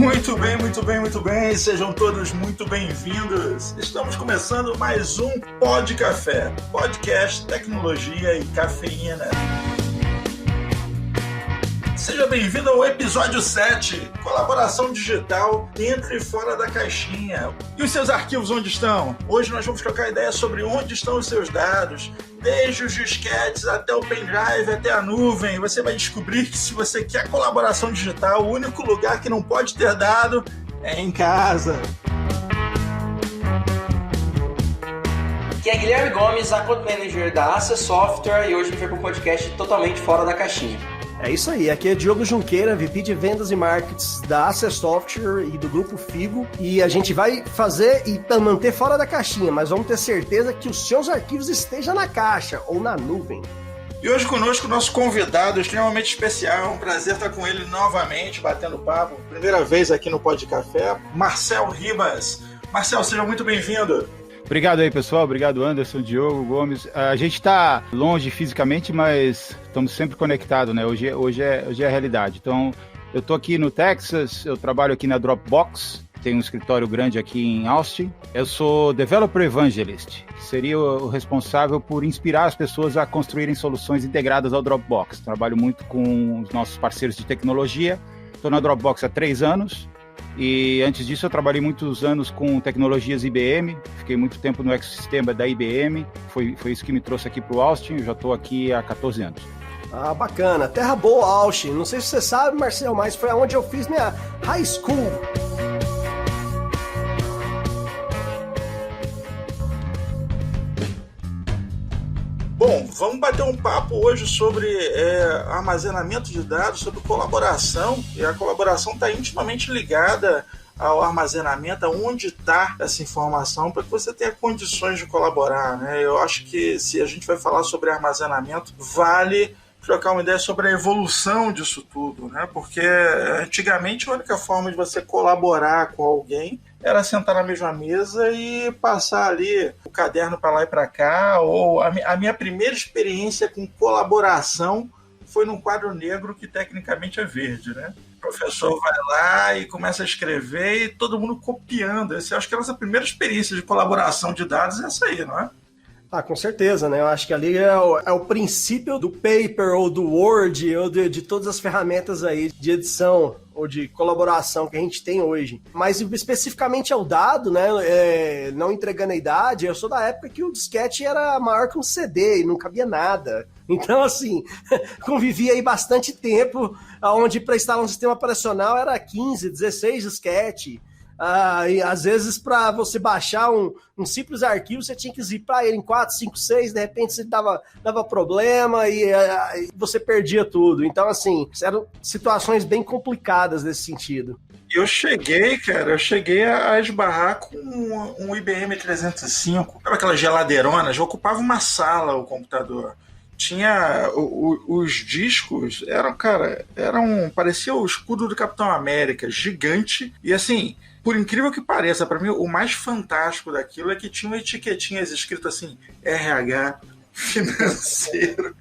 Muito bem, muito bem, muito bem. Sejam todos muito bem-vindos. Estamos começando mais um Pod Café, podcast, tecnologia e cafeína. Seja bem-vindo ao episódio 7, colaboração digital dentro e fora da caixinha. E os seus arquivos onde estão? Hoje nós vamos trocar ideia sobre onde estão os seus dados, desde os disquetes até o pendrive, até a nuvem. Você vai descobrir que se você quer colaboração digital, o único lugar que não pode ter dado é em casa. Aqui é Guilherme Gomes, Account Manager da Access Software, e hoje a gente vai para um podcast totalmente fora da caixinha. É isso aí, aqui é Diogo Junqueira, VP de Vendas e Markets da Access Software e do Grupo Figo, e a gente vai fazer e manter fora da caixinha, mas vamos ter certeza que os seus arquivos estejam na caixa ou na nuvem. E hoje conosco o nosso convidado extremamente especial, um prazer estar com ele novamente, batendo papo, primeira vez aqui no Pod Café, Marcel Ribas. Marcel, seja muito bem-vindo. Obrigado aí, pessoal. Obrigado, Anderson, Diogo, Gomes. A gente está longe fisicamente, mas estamos sempre conectados, né? Hoje é a realidade. Então, eu estou aqui no Texas, eu trabalho aqui na Dropbox, tenho um escritório grande aqui em Austin. Eu sou Developer Evangelist, que seria o responsável por inspirar as pessoas a construírem soluções integradas ao Dropbox. Trabalho muito com os nossos parceiros de tecnologia. Estou na Dropbox há 3 anos. E antes disso eu trabalhei muitos anos com tecnologias IBM, fiquei muito tempo no ecossistema da IBM, foi isso que me trouxe aqui para o Austin, eu já estou aqui há 14 anos. Ah, bacana, terra boa Austin, não sei se você sabe, Marcel, mas foi onde eu fiz minha high school. Bom, vamos bater um papo hoje sobre armazenamento de dados, sobre colaboração, e a colaboração está intimamente ligada ao armazenamento, aonde está essa informação, para que você tenha condições de colaborar, né? Eu acho que se a gente vai falar sobre armazenamento, vale trocar uma ideia sobre a evolução disso tudo, né? Porque antigamente a única forma de você colaborar com alguém era sentar na mesma mesa e passar ali o caderno para lá e para cá, ou a minha primeira experiência com colaboração foi num quadro negro que tecnicamente é verde, né? O professor vai lá e começa a escrever e todo mundo copiando. Eu acho que a nossa primeira experiência de colaboração de dados é essa aí, não é? Ah, com certeza, né? Eu acho que ali é o princípio do paper ou do Word ou de todas as ferramentas aí de edição ou de colaboração que a gente tem hoje. Mas especificamente ao dado, né? Não entregando a idade, eu sou da época que o disquete era maior que um CD e não cabia nada. Então, assim, convivi aí bastante tempo, onde para instalar um sistema operacional era 15, 16 disquete. E às vezes para você baixar um simples arquivo, você tinha que zipar ele em 4, 5, 6, de repente você dava problema e você perdia tudo. Então, assim, eram situações bem complicadas nesse sentido. Eu cheguei a esbarrar com um IBM 305, sabe aquela geladeirona, já ocupava uma sala o computador. Tinha os discos, parecia o escudo do Capitão América, gigante, e assim, por incrível que pareça, para mim o mais fantástico daquilo é que tinham etiquetinhas escritas assim, RH financeiro.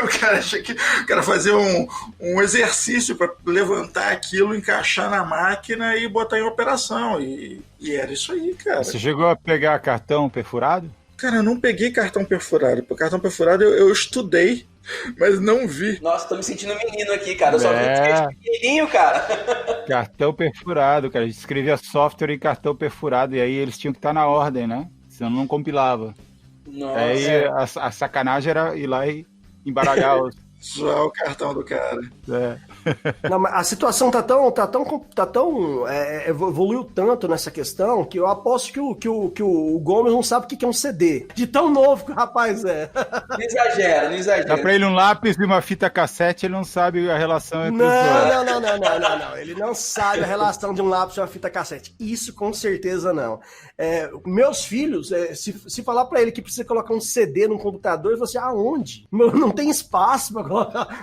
O cara fazia um exercício para levantar aquilo, encaixar na máquina e botar em operação, e era isso aí, cara. Você chegou a pegar cartão perfurado? Cara, eu não peguei cartão perfurado. Por cartão perfurado eu estudei, mas não vi. Nossa, tô me sentindo menino aqui, cara. Eu só vi um disquete pequenininho, cara. Cartão perfurado, cara. A gente escrevia software em cartão perfurado e aí eles tinham que estar na ordem, né? Senão não compilava. Nossa. Aí a sacanagem era ir lá e embaralhar os... Zoar o cartão do cara. Não, mas a situação evoluiu tanto nessa questão que eu aposto que o Gomes não sabe o que é um CD. De tão novo que o rapaz é. Não exagera. Dá pra ele um lápis e uma fita cassete, ele não sabe a relação entre os dois. Não. Ele não sabe a relação de um lápis e uma fita cassete. Isso com certeza não. Meus filhos, se falar pra ele que precisa colocar um CD no computador, ele fala assim, aonde? Não tem espaço pra colocar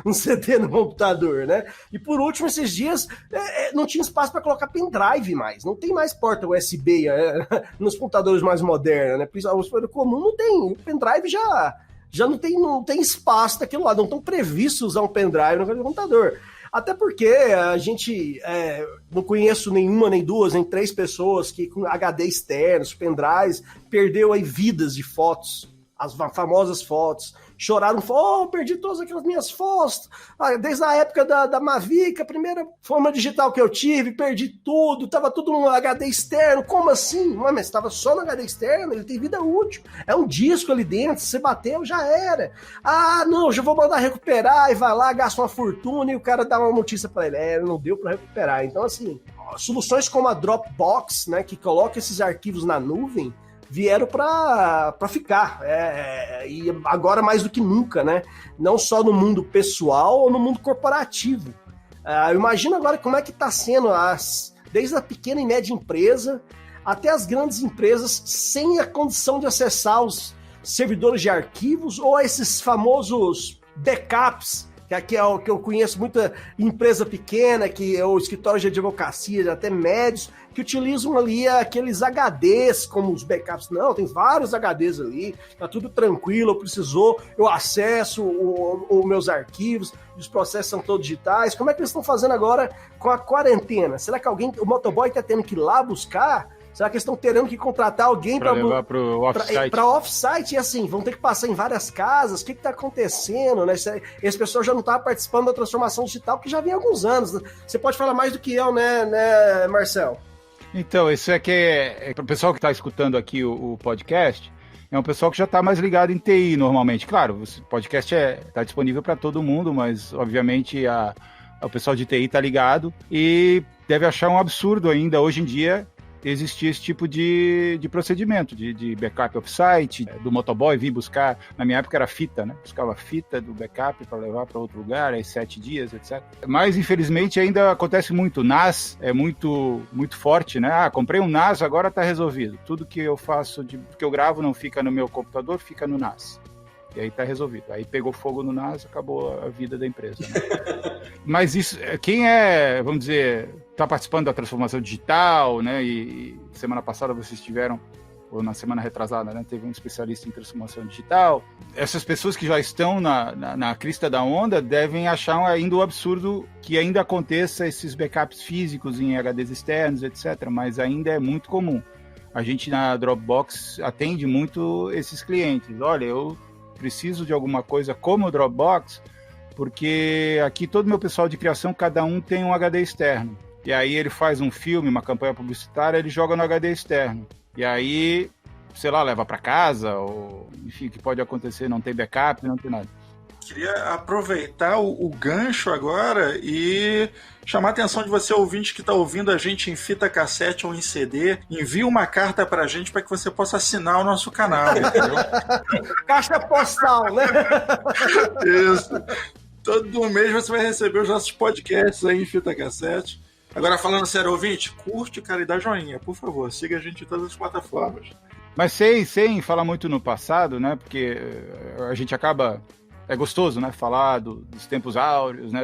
um CD no computador, né? E por último, esses dias, não tinha espaço para colocar pendrive mais. Não tem mais porta USB nos computadores mais modernos, né? Os comum não tem. O pendrive já não tem espaço daquele lado. Não estão previstos usar um pendrive no computador. Até porque a gente não conheço nenhuma, nem duas, nem três pessoas que com HD externos, pendrives, perdeu aí vidas de fotos, as famosas fotos. Choraram, perdi todas aquelas minhas fotos, desde a época da Mavic, a primeira forma digital que eu tive, perdi tudo, tava tudo no HD externo, como assim? Mas estava só no HD externo, ele tem vida útil, é um disco ali dentro, se você bateu, já era. Não, já vou mandar recuperar, e vai lá, gasta uma fortuna, e o cara dá uma notícia para ele, não deu para recuperar. Então, assim, soluções como a Dropbox, né, que coloca esses arquivos na nuvem, vieram para ficar, e agora mais do que nunca, né? Não só no mundo pessoal ou no mundo corporativo. Imagina agora como é que está sendo, desde a pequena e média empresa até as grandes empresas, sem a condição de acessar os servidores de arquivos ou esses famosos backups, que aqui é o que eu conheço muita empresa pequena, que é o escritório de advocacia, até médios, que utilizam ali aqueles HDs como os backups. Não, tem vários HDs ali, tá tudo tranquilo, eu acesso os meus arquivos, os processos são todos digitais. Como é que eles estão fazendo agora com a quarentena? Será que o motoboy tá tendo que ir lá buscar? Será que eles estão terendo que contratar alguém para levar para o off-site? Para off-site, e assim, vão ter que passar em várias casas. O que está acontecendo, né? Esse pessoal já não estava participando da transformação digital, que já vinha há alguns anos. Você pode falar mais do que eu, né, Marcel? Então, isso para o pessoal que está escutando aqui o podcast, é um pessoal que já está mais ligado em TI normalmente. Claro, o podcast está disponível para todo mundo, mas obviamente o pessoal de TI está ligado e deve achar um absurdo ainda hoje em dia existia esse tipo de procedimento, de backup off-site, do motoboy vir buscar, na minha época era fita, né? Buscava fita do backup para levar para outro lugar, aí 7 dias, etc. Mas, infelizmente, ainda acontece muito. NAS é muito, muito forte, né? Comprei um NAS, agora está resolvido. Tudo que eu faço, que eu gravo não fica no meu computador, fica no NAS. E aí tá resolvido. Aí pegou fogo no NAS, acabou a vida da empresa. Né? Mas isso, quem vamos dizer, está participando da transformação digital, né? E semana passada vocês tiveram, ou na semana retrasada, né? Teve um especialista em transformação digital. Essas pessoas que já estão na crista da onda devem achar ainda um absurdo que ainda aconteça esses backups físicos em HDs externos, etc. Mas ainda é muito comum. A gente na Dropbox atende muito esses clientes. Olha, eu preciso de alguma coisa como o Dropbox, porque aqui todo o meu pessoal de criação, cada um tem um HD externo. E aí ele faz um filme, uma campanha publicitária, ele joga no HD externo. E aí, sei lá, leva para casa, ou enfim, o que pode acontecer, não tem backup, não tem nada. Queria aproveitar o gancho agora e chamar a atenção de você, ouvinte, que está ouvindo a gente em fita cassete ou em CD. Envie uma carta para a gente para que você possa assinar o nosso canal, entendeu? Caixa postal, né? Isso. Todo mês você vai receber os nossos podcasts aí em fita cassete. Agora, falando sério, ouvinte, curte, cara, e dá joinha, por favor. Siga a gente em todas as plataformas. Mas sem falar muito no passado, né? Porque a gente acaba... É gostoso, né? Falar dos tempos áureos, né?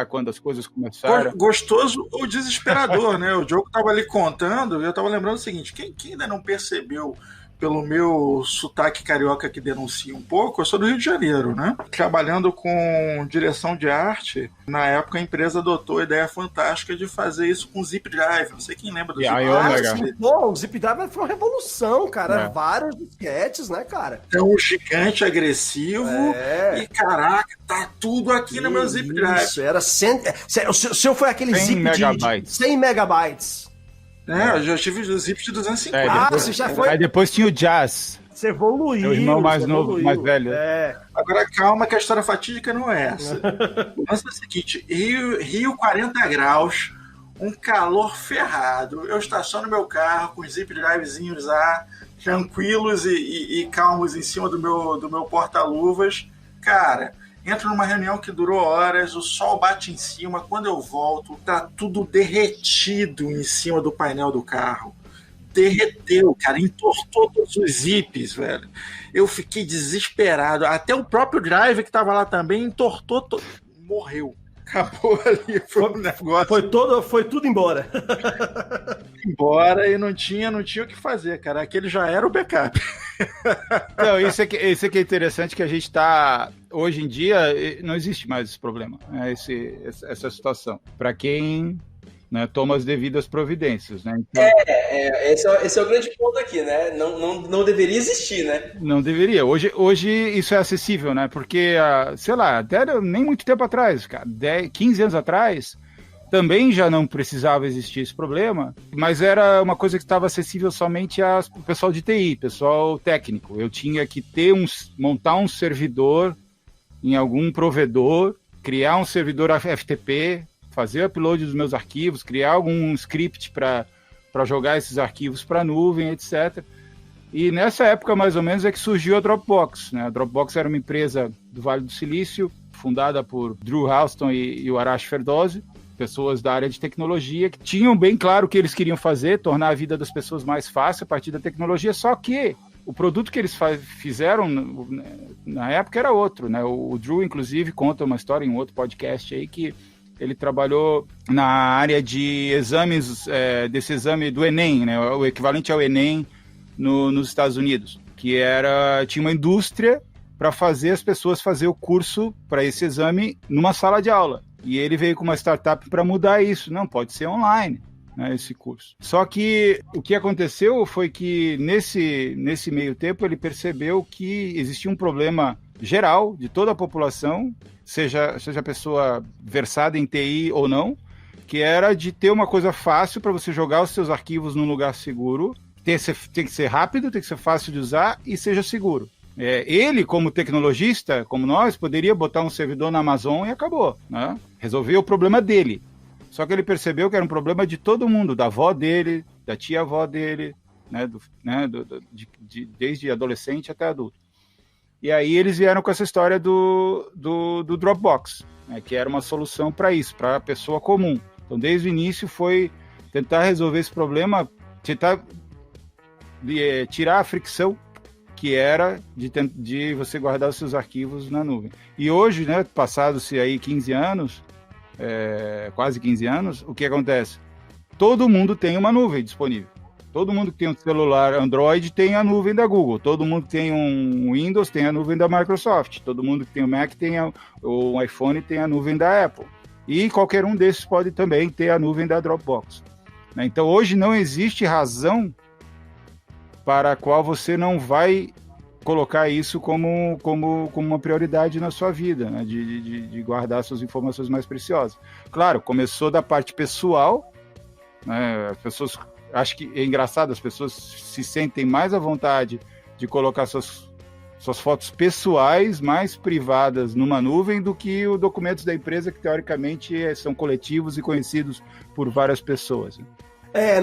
Quando as coisas começaram. Gostoso ou desesperador, né? O Diogo estava ali contando e eu estava lembrando o seguinte: quem ainda não percebeu pelo meu sotaque carioca que denuncia um pouco, eu sou do Rio de Janeiro, né? Trabalhando com direção de arte, na época a empresa adotou a ideia fantástica de fazer isso com Zip Drive. Não sei quem lembra do Zip Drive. Bom, o Zip Drive foi uma revolução, cara. Vários disquetes, né, cara? É um gigante agressivo e, caraca, tá tudo aqui no meu Zip Drive. Isso, era 100... O seu foi aquele 100 zip megabytes. de 100 megabytes. Eu já tive o Zip de 250. Depois, você já foi... Aí depois tinha o Jazz. Você evoluiu. O irmão mais novo, mais velho. Agora calma que a história fatídica não é essa. O lance é o seguinte: Rio 40 graus, um calor ferrado. Eu estaciono meu carro com os zip drivezinhos lá, tranquilos e calmos em cima do meu porta-luvas. Cara, entro numa reunião que durou horas, o sol bate em cima, quando eu volto, tá tudo derretido em cima do painel do carro. Derreteu, cara, entortou todos os zips, velho. Eu fiquei desesperado. Até o próprio drive que tava lá também entortou, morreu. Acabou ali, foi um negócio. Foi tudo embora. Embora e não tinha o que fazer, cara. Aquele já era o backup. Não, isso é que é interessante, que a gente tá... hoje em dia não existe mais esse problema, né? Essa situação. Para quem, né, toma as devidas providências, né? Então, esse é o grande ponto aqui, né? Não deveria existir, né? não deveria. Hoje isso é acessível, né? Porque, sei lá, até nem muito tempo atrás, cara, 15 anos atrás, também já não precisava existir esse problema, mas era uma coisa que estava acessível somente ao pessoal de TI, pessoal técnico. Eu tinha que montar um servidor em algum provedor, criar um servidor FTP, fazer o upload dos meus arquivos, criar algum script para jogar esses arquivos para a nuvem, etc. E nessa época, mais ou menos, é que surgiu a Dropbox, né? A Dropbox era uma empresa do Vale do Silício, fundada por Drew Houston e o Arash Ferdowsi, pessoas da área de tecnologia, que tinham bem claro o que eles queriam fazer, tornar a vida das pessoas mais fácil a partir da tecnologia, só que o produto que eles fizeram na época era outro, né? O Drew, inclusive, conta uma história em um outro podcast aí que ele trabalhou na área de exames, desse exame do Enem, né? O equivalente ao Enem nos Estados Unidos, que tinha uma indústria para fazer as pessoas fazer o curso para esse exame numa sala de aula. E ele veio com uma startup para mudar isso. Não, pode ser online, né, esse curso. Só que o que aconteceu foi que nesse meio tempo ele percebeu que existia um problema geral de toda a população, seja a pessoa versada em TI ou não, que era de ter uma coisa fácil para você jogar os seus arquivos num lugar seguro. Tem que ser rápido, tem que ser fácil de usar e seja seguro. Ele, como tecnologista, como nós, poderia botar um servidor na Amazon e acabou, né? Resolveu o problema dele. Só que ele percebeu que era um problema de todo mundo, da avó dele, da tia-avó dele, né? Desde adolescente até adulto. E aí eles vieram com essa história do Dropbox, né? Que era uma solução para isso, para a pessoa comum. Então, desde o início foi tentar resolver esse problema, tentar tirar a fricção que era de você guardar os seus arquivos na nuvem. E hoje, né, passados-se aí 15 anos, quase 15 anos, o que acontece? Todo mundo tem uma nuvem disponível. Todo mundo que tem um celular Android tem a nuvem da Google. Todo mundo que tem um Windows tem a nuvem da Microsoft. Todo mundo que tem um Mac tem o iPhone tem a nuvem da Apple. E qualquer um desses pode também ter a nuvem da Dropbox. Então, hoje não existe razão para a qual você não vai colocar isso como uma prioridade na sua vida, né? De guardar suas informações mais preciosas. Claro, começou da parte pessoal, né? As pessoas, acho que é engraçado, as pessoas se sentem mais à vontade de colocar suas fotos pessoais mais privadas numa nuvem do que os documentos da empresa, que teoricamente são coletivos e conhecidos por várias pessoas.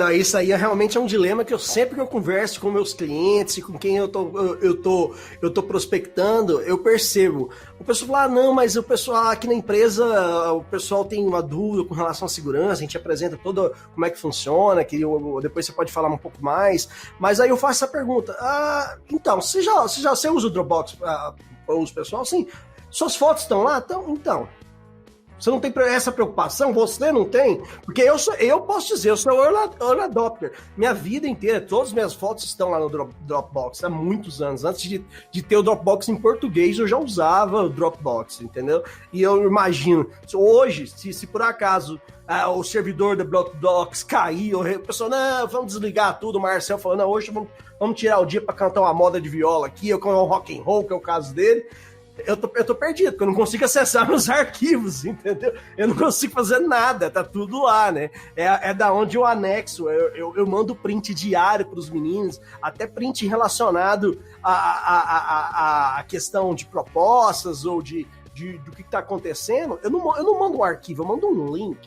Não, isso aí realmente é um dilema que sempre que eu converso com meus clientes e com quem eu tô prospectando, eu percebo. O pessoal fala, não, mas o pessoal aqui na empresa, o pessoal tem uma dúvida com relação à segurança, a gente apresenta todo como é que funciona, que depois você pode falar um pouco mais, mas aí eu faço essa pergunta, então, você usa o Dropbox para uso pessoal? Sim. Suas fotos estão lá? Então. Você não tem essa preocupação? Você não tem? Porque eu posso dizer, eu sou early adopter. Minha vida inteira, todas as minhas fotos estão lá no Dropbox há muitos anos. Antes de ter o Dropbox em português, eu já usava o Dropbox, entendeu? E eu imagino, hoje, se por acaso o servidor da Dropbox cair, o pessoal, não, vamos desligar tudo, o Marcel falando, não, hoje vamos tirar o dia para cantar uma moda de viola aqui, eu com o rock and roll, que é o caso dele. Eu tô perdido, porque eu não consigo acessar meus arquivos, entendeu? Eu não consigo fazer nada, tá tudo lá, né? É da onde eu anexo, eu mando print diário pros meninos, até print relacionado à questão de propostas ou do que tá acontecendo. Eu não mando um arquivo, eu mando um link,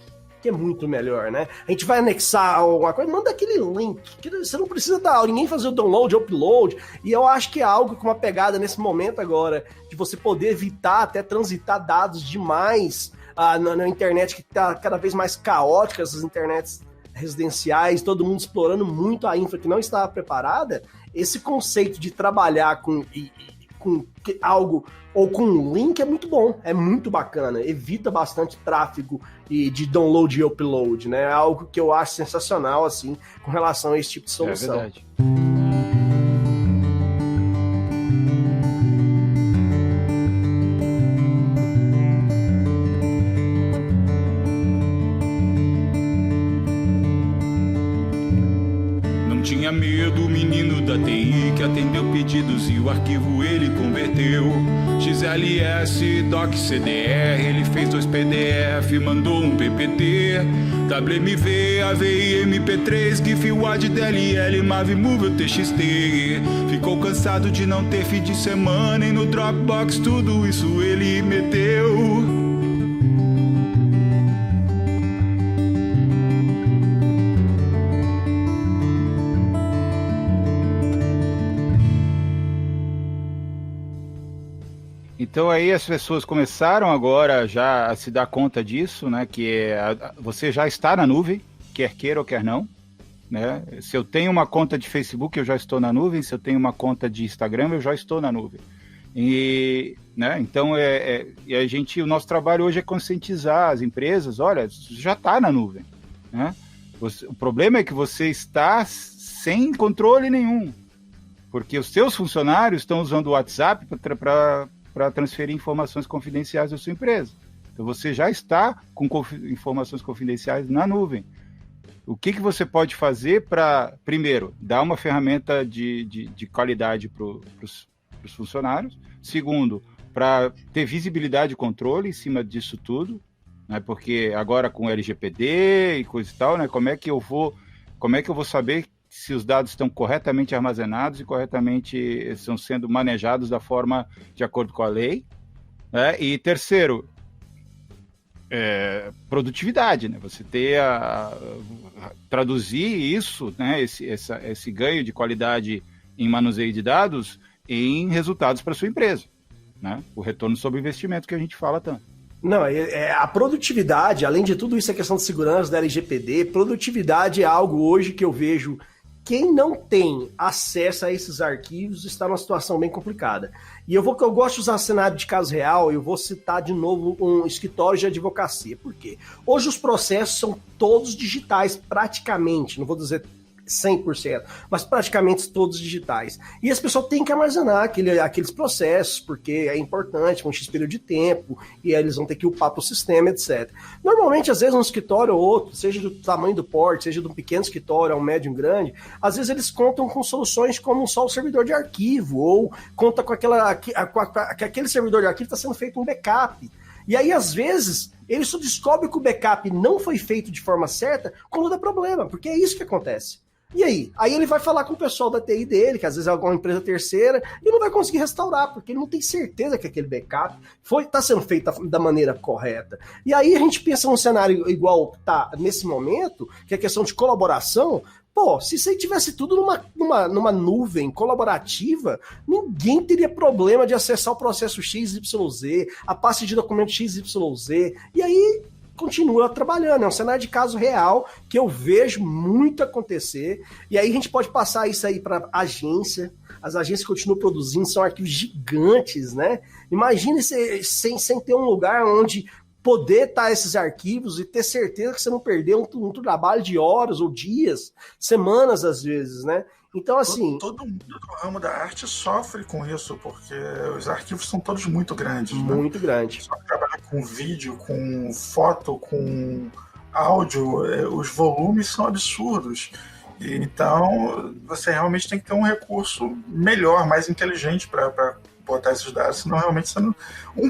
que é muito melhor, né? A gente vai anexar alguma coisa, manda aquele link, que você não precisa ninguém fazer o download, upload, e eu acho que é algo com uma pegada nesse momento agora, de você poder evitar até transitar dados demais na internet, que tá cada vez mais caótica, essas internets residenciais, todo mundo explorando muito a infra que não estava preparada. Esse conceito de trabalhar com algo ou com um link é muito bom, é muito bacana, evita bastante tráfego de download e upload, né? É algo que eu acho sensacional, assim, com relação a esse tipo de solução. É verdade. o menino da TI que atendeu pedidos e o arquivo ele converteu. XLS, Doc, CDR, ele fez 2 PDF, mandou um PPT. WMV, AVI, MP3, GIF, WAD, DLL, MAV, Move, TXT. Ficou cansado de não ter fim de semana e no Dropbox tudo isso ele meteu. Então aí as pessoas começaram agora já a se dar conta disso, né? Que você já está na nuvem, quer queira ou quer não, né? Se eu tenho uma conta de Facebook, eu já estou na nuvem. Se eu tenho uma conta de Instagram, eu já estou na nuvem. E, né? Então o nosso trabalho hoje é conscientizar as empresas. Olha, já está na nuvem, né? O problema é que você está sem controle nenhum, porque os seus funcionários estão usando o WhatsApp para transferir informações confidenciais da sua empresa. Então você já está com informações confidenciais na nuvem. O que você pode fazer para, primeiro, dar uma ferramenta de qualidade para os funcionários? Segundo, para ter visibilidade e controle em cima disso tudo, né? Porque agora com LGPD e coisa e tal, né? Como é que eu vou saber se os dados estão corretamente armazenados e corretamente estão sendo manejados da forma de acordo com a lei, né? E terceiro, produtividade, né? Você ter traduzir isso, né? Esse ganho de qualidade em manuseio de dados em resultados para sua empresa, né? O retorno sobre investimento que a gente fala tanto. Não, a produtividade, além de tudo isso, a questão de segurança da LGPD, produtividade é algo hoje que eu vejo. Quem não tem acesso a esses arquivos está numa situação bem complicada. E eu gosto de usar cenário de caso real, eu vou citar de novo um escritório de advocacia. Por quê? Hoje os processos são todos digitais, praticamente, não vou dizer 100%, mas praticamente todos digitais. E as pessoas têm que armazenar aqueles processos, porque é importante, um X período de tempo, e aí eles vão ter que upar para o sistema, etc. Normalmente, às vezes, um escritório ou outro, seja do tamanho do porte, seja de um pequeno escritório, um médio, um grande, às vezes eles contam com soluções como só o servidor de arquivo, ou conta com aquele servidor de arquivo está sendo feito um backup. E aí, às vezes, ele só descobre que o backup não foi feito de forma certa quando dá problema, porque é isso que acontece. E aí? Aí ele vai falar com o pessoal da TI dele, que às vezes é alguma empresa terceira, e não vai conseguir restaurar, porque ele não tem certeza que aquele backup está sendo feito da maneira correta. E aí a gente pensa num cenário igual está nesse momento, que é a questão de colaboração. Pô, se isso aí tivesse tudo numa nuvem colaborativa, ninguém teria problema de acessar o processo XYZ, a pasta de documento XYZ, e aí continua trabalhando. É um cenário de caso real que eu vejo muito acontecer, e aí a gente pode passar isso aí para agência. As agências continuam produzindo, são arquivos gigantes, né? Imagina sem ter um lugar onde poder estar esses arquivos e ter certeza que você não perdeu um trabalho de horas ou dias, semanas às vezes, né? Então, assim... Todo mundo do ramo da arte sofre com isso, porque os arquivos são todos muito grandes. Muito grandes. Só trabalhar com vídeo, com foto, com áudio, os volumes são absurdos. Então, você realmente tem que ter um recurso melhor, mais inteligente para botar esses dados, senão realmente você não...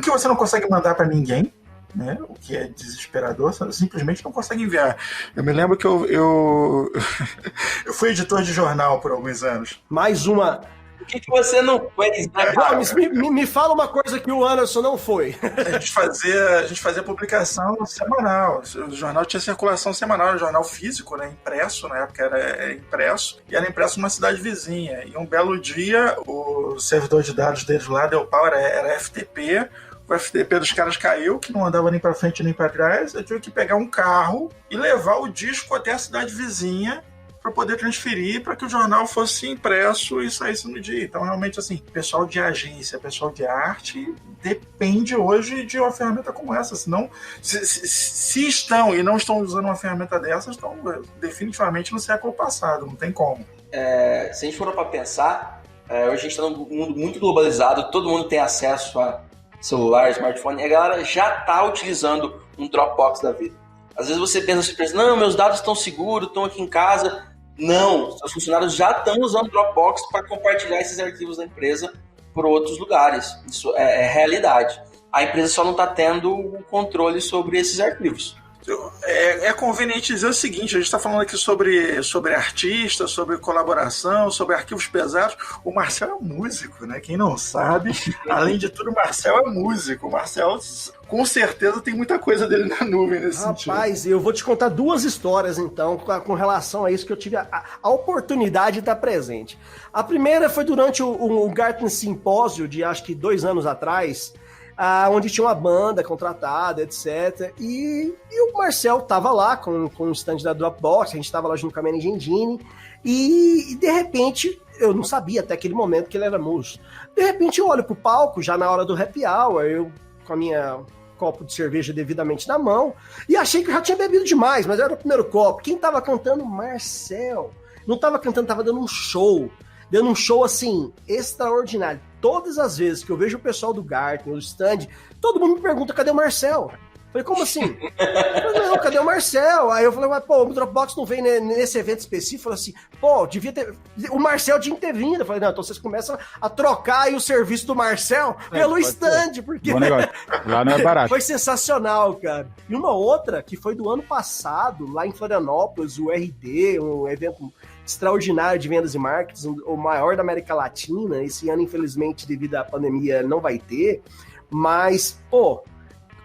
que você não consegue mandar para ninguém, né? O que é desesperador, você simplesmente não consegue enviar. Eu me lembro que eu fui editor de jornal por alguns anos. Mais uma... Por que você não fez, né, cara? Me fala uma coisa que o Anderson não foi. A gente fazia publicação semanal. O jornal tinha circulação semanal, era um jornal físico, né? Impresso, na época era impresso, e era impresso numa cidade vizinha. E um belo dia, o servidor de dados deles lá deu pau, era FTP. O FTP dos caras caiu, que não andava nem para frente nem para trás. Eu tive que pegar um carro e levar o disco até a cidade vizinha para poder transferir para que o jornal fosse impresso e saísse no dia. Então, realmente, assim, pessoal de agência, pessoal de arte depende hoje de uma ferramenta como essa. Senão, se estão e não estão usando uma ferramenta dessas, estão definitivamente no século passado. Não tem como. Se a gente for para pensar, hoje a gente está num mundo muito globalizado, todo mundo tem acesso a celular, smartphone, e a galera já está utilizando um Dropbox da vida. Às vezes você pensa, não, meus dados estão seguros, estão aqui em casa. Não, os funcionários já estão usando o Dropbox para compartilhar esses arquivos da empresa por outros lugares. Isso é realidade. A empresa só não está tendo o controle sobre esses arquivos. É conveniente dizer o seguinte, a gente está falando aqui sobre artistas, sobre colaboração, sobre arquivos pesados. O Marcel é músico, né? Quem não sabe, além de tudo, o Marcel é músico. O Marcel, com certeza, tem muita coisa dele na nuvem nesse sentido. Rapaz, eu vou te contar 2 histórias, então, com relação a isso, que eu tive a oportunidade de estar presente. A primeira foi durante o Gartner Simpósio, de acho que 2 anos atrás, onde tinha uma banda contratada, etc. E o Marcel estava lá com o stand da Dropbox, a gente estava lá junto com a Managing Engine, e de repente, eu não sabia até aquele momento que ele era músico. De repente eu olho pro palco, já na hora do happy hour, eu com a minha copo de cerveja devidamente na mão, e achei que eu já tinha bebido demais, mas era o primeiro copo. Quem estava cantando? Marcel. Não estava cantando, estava dando um show. Dando um show, assim, extraordinário. Todas as vezes que eu vejo o pessoal do Gartner, o stand, todo mundo me pergunta, cadê o Marcel? Falei, como assim? Falei, não, cadê o Marcel? Aí eu falei, mas pô, o Dropbox não vem nesse evento específico? Falei assim, pô, devia ter... O Marcel tinha que ter vindo. Eu falei, não, então vocês começam a trocar aí o serviço do Marcel pelo stand, porque... Bom negócio. Lá não é barato. Foi sensacional, cara. E uma outra, que foi do ano passado, lá em Florianópolis, o RD, um evento extraordinário de vendas e marketing, o maior da América Latina. Esse ano, infelizmente, devido à pandemia, não vai ter. Mas, pô,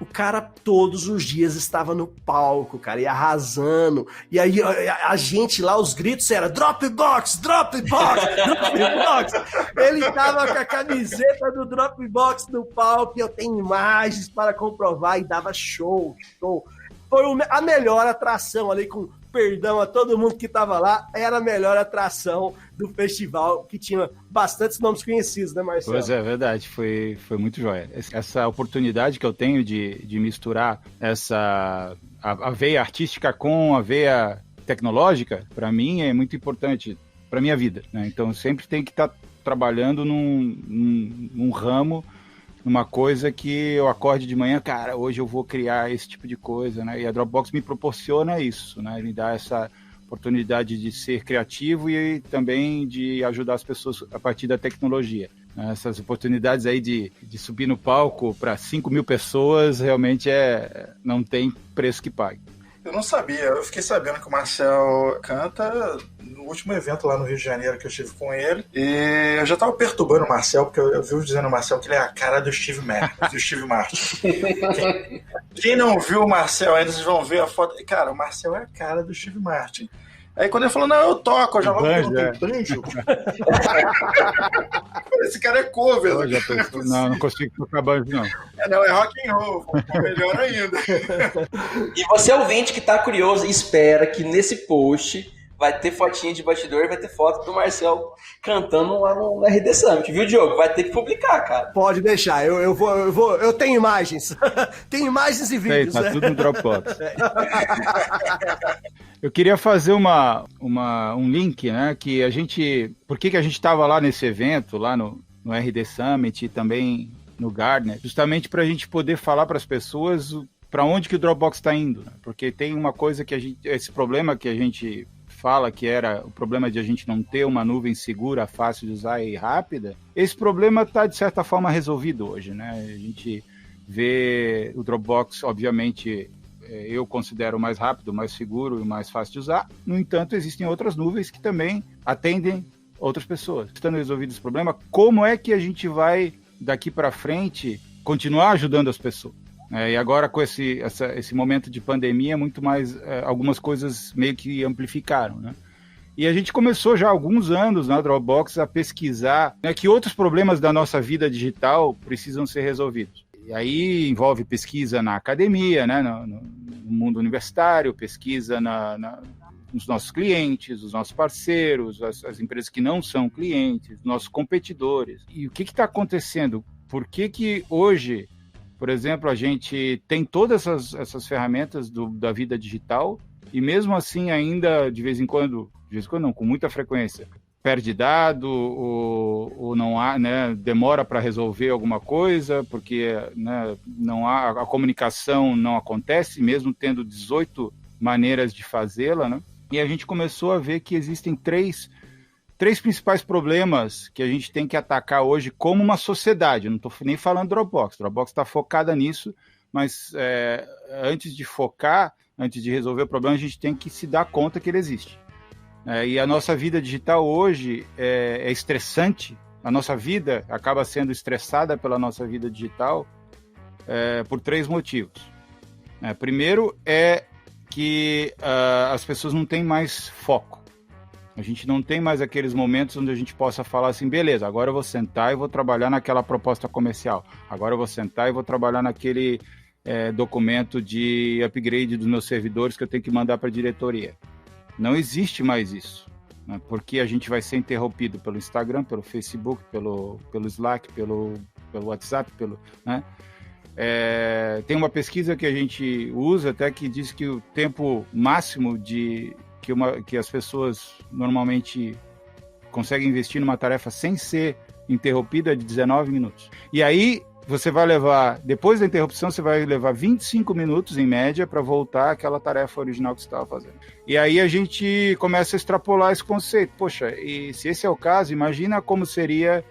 o cara todos os dias estava no palco, cara, e arrasando. E aí a gente lá, os gritos era Dropbox, Dropbox, Dropbox. Ele tava com a camiseta do Dropbox no palco, e eu tenho imagens para comprovar, e dava show. Foi a melhor atração ali, com perdão a todo mundo que estava lá, era a melhor atração do festival, que tinha bastantes nomes conhecidos, né, Marcelo? Pois é, verdade, foi muito jóia. Essa oportunidade que eu tenho de misturar a veia artística com a veia tecnológica, para mim é muito importante para minha vida, né? Então sempre tem que estar trabalhando num ramo, uma coisa que eu acorde de manhã, cara, hoje eu vou criar esse tipo de coisa, né? E a Dropbox me proporciona isso, né? Me dá essa oportunidade de ser criativo e também de ajudar as pessoas a partir da tecnologia. Essas oportunidades aí de subir no palco para 5.000 pessoas realmente não tem preço que pague. Eu não sabia, eu fiquei sabendo que o Marcel canta no último evento lá no Rio de Janeiro que eu estive com ele, e eu já tava perturbando o Marcel, porque eu vi dizendo ao Marcel que ele é a cara do Steve Martin. Quem não viu o Marcel ainda, vocês vão ver a foto. Cara, o Marcel é a cara do Steve Martin. Aí quando ele falou, não, eu toco, eu já logo perguntei, banjo? Esse cara é cover. Não consigo tocar banjo, não. Não, é rock and roll, melhor ainda. E você, ouvinte, que tá curioso, espera que nesse post vai ter fotinha de bastidor e vai ter foto do Marcel cantando lá no RD Summit, viu, Diogo? Vai ter que publicar, cara. Pode deixar, eu tenho imagens. Tenho imagens e vídeos. Tá tudo no Dropbox. Eu queria fazer um link, né, que a gente... Por que a gente estava lá nesse evento, lá no RD Summit e também no Gartner, justamente para a gente poder falar para as pessoas para onde que o Dropbox está indo, né? Porque tem uma coisa que esse problema que a gente fala que era o problema de a gente não ter uma nuvem segura, fácil de usar e rápida, esse problema está, de certa forma, resolvido hoje, né? A gente vê o Dropbox, obviamente, eu considero mais rápido, mais seguro e mais fácil de usar. No entanto, existem outras nuvens que também atendem outras pessoas. Estando resolvido esse problema, como é que a gente vai, daqui para frente, continuar ajudando as pessoas? E agora, com esse momento de pandemia, muito mais, algumas coisas meio que amplificaram, né? E a gente começou já há alguns anos na Dropbox a pesquisar, né, que outros problemas da nossa vida digital precisam ser resolvidos. E aí envolve pesquisa na academia, né, no mundo universitário, pesquisa nos nossos clientes, os nossos parceiros, as empresas que não são clientes, nossos competidores. E o que está acontecendo? Por que hoje, por exemplo, a gente tem todas essas ferramentas da vida digital e mesmo assim ainda, de vez em quando não, com muita frequência, perde dado ou não há, né, demora para resolver alguma coisa porque, né, não há, a comunicação não acontece, mesmo tendo 18 maneiras de fazê-la, né? E a gente começou a ver que existem três principais problemas que a gente tem que atacar hoje como uma sociedade. Eu não estou nem falando Dropbox. Dropbox está focada nisso, mas antes de focar, antes de resolver o problema, a gente tem que se dar conta que ele existe. E a nossa vida digital hoje é estressante. A nossa vida acaba sendo estressada pela nossa vida digital por 3 motivos. Primeiro é que as pessoas não têm mais foco. A gente não tem mais aqueles momentos onde a gente possa falar assim, beleza, agora eu vou sentar e vou trabalhar naquela proposta comercial. Agora eu vou sentar e vou trabalhar naquele documento de upgrade dos meus servidores que eu tenho que mandar para a diretoria. Não existe mais isso, né? Porque a gente vai ser interrompido pelo Instagram, pelo Facebook, pelo Slack, pelo WhatsApp, né? Tem uma pesquisa que a gente usa até que diz que o tempo máximo que as pessoas normalmente conseguem investir numa tarefa sem ser interrompida é de 19 minutos. E aí você vai levar, depois da interrupção, você vai levar 25 minutos em média para voltar àquela tarefa original que você estava fazendo. E aí a gente começa a extrapolar esse conceito. Poxa, e se esse é o caso, imagina como seria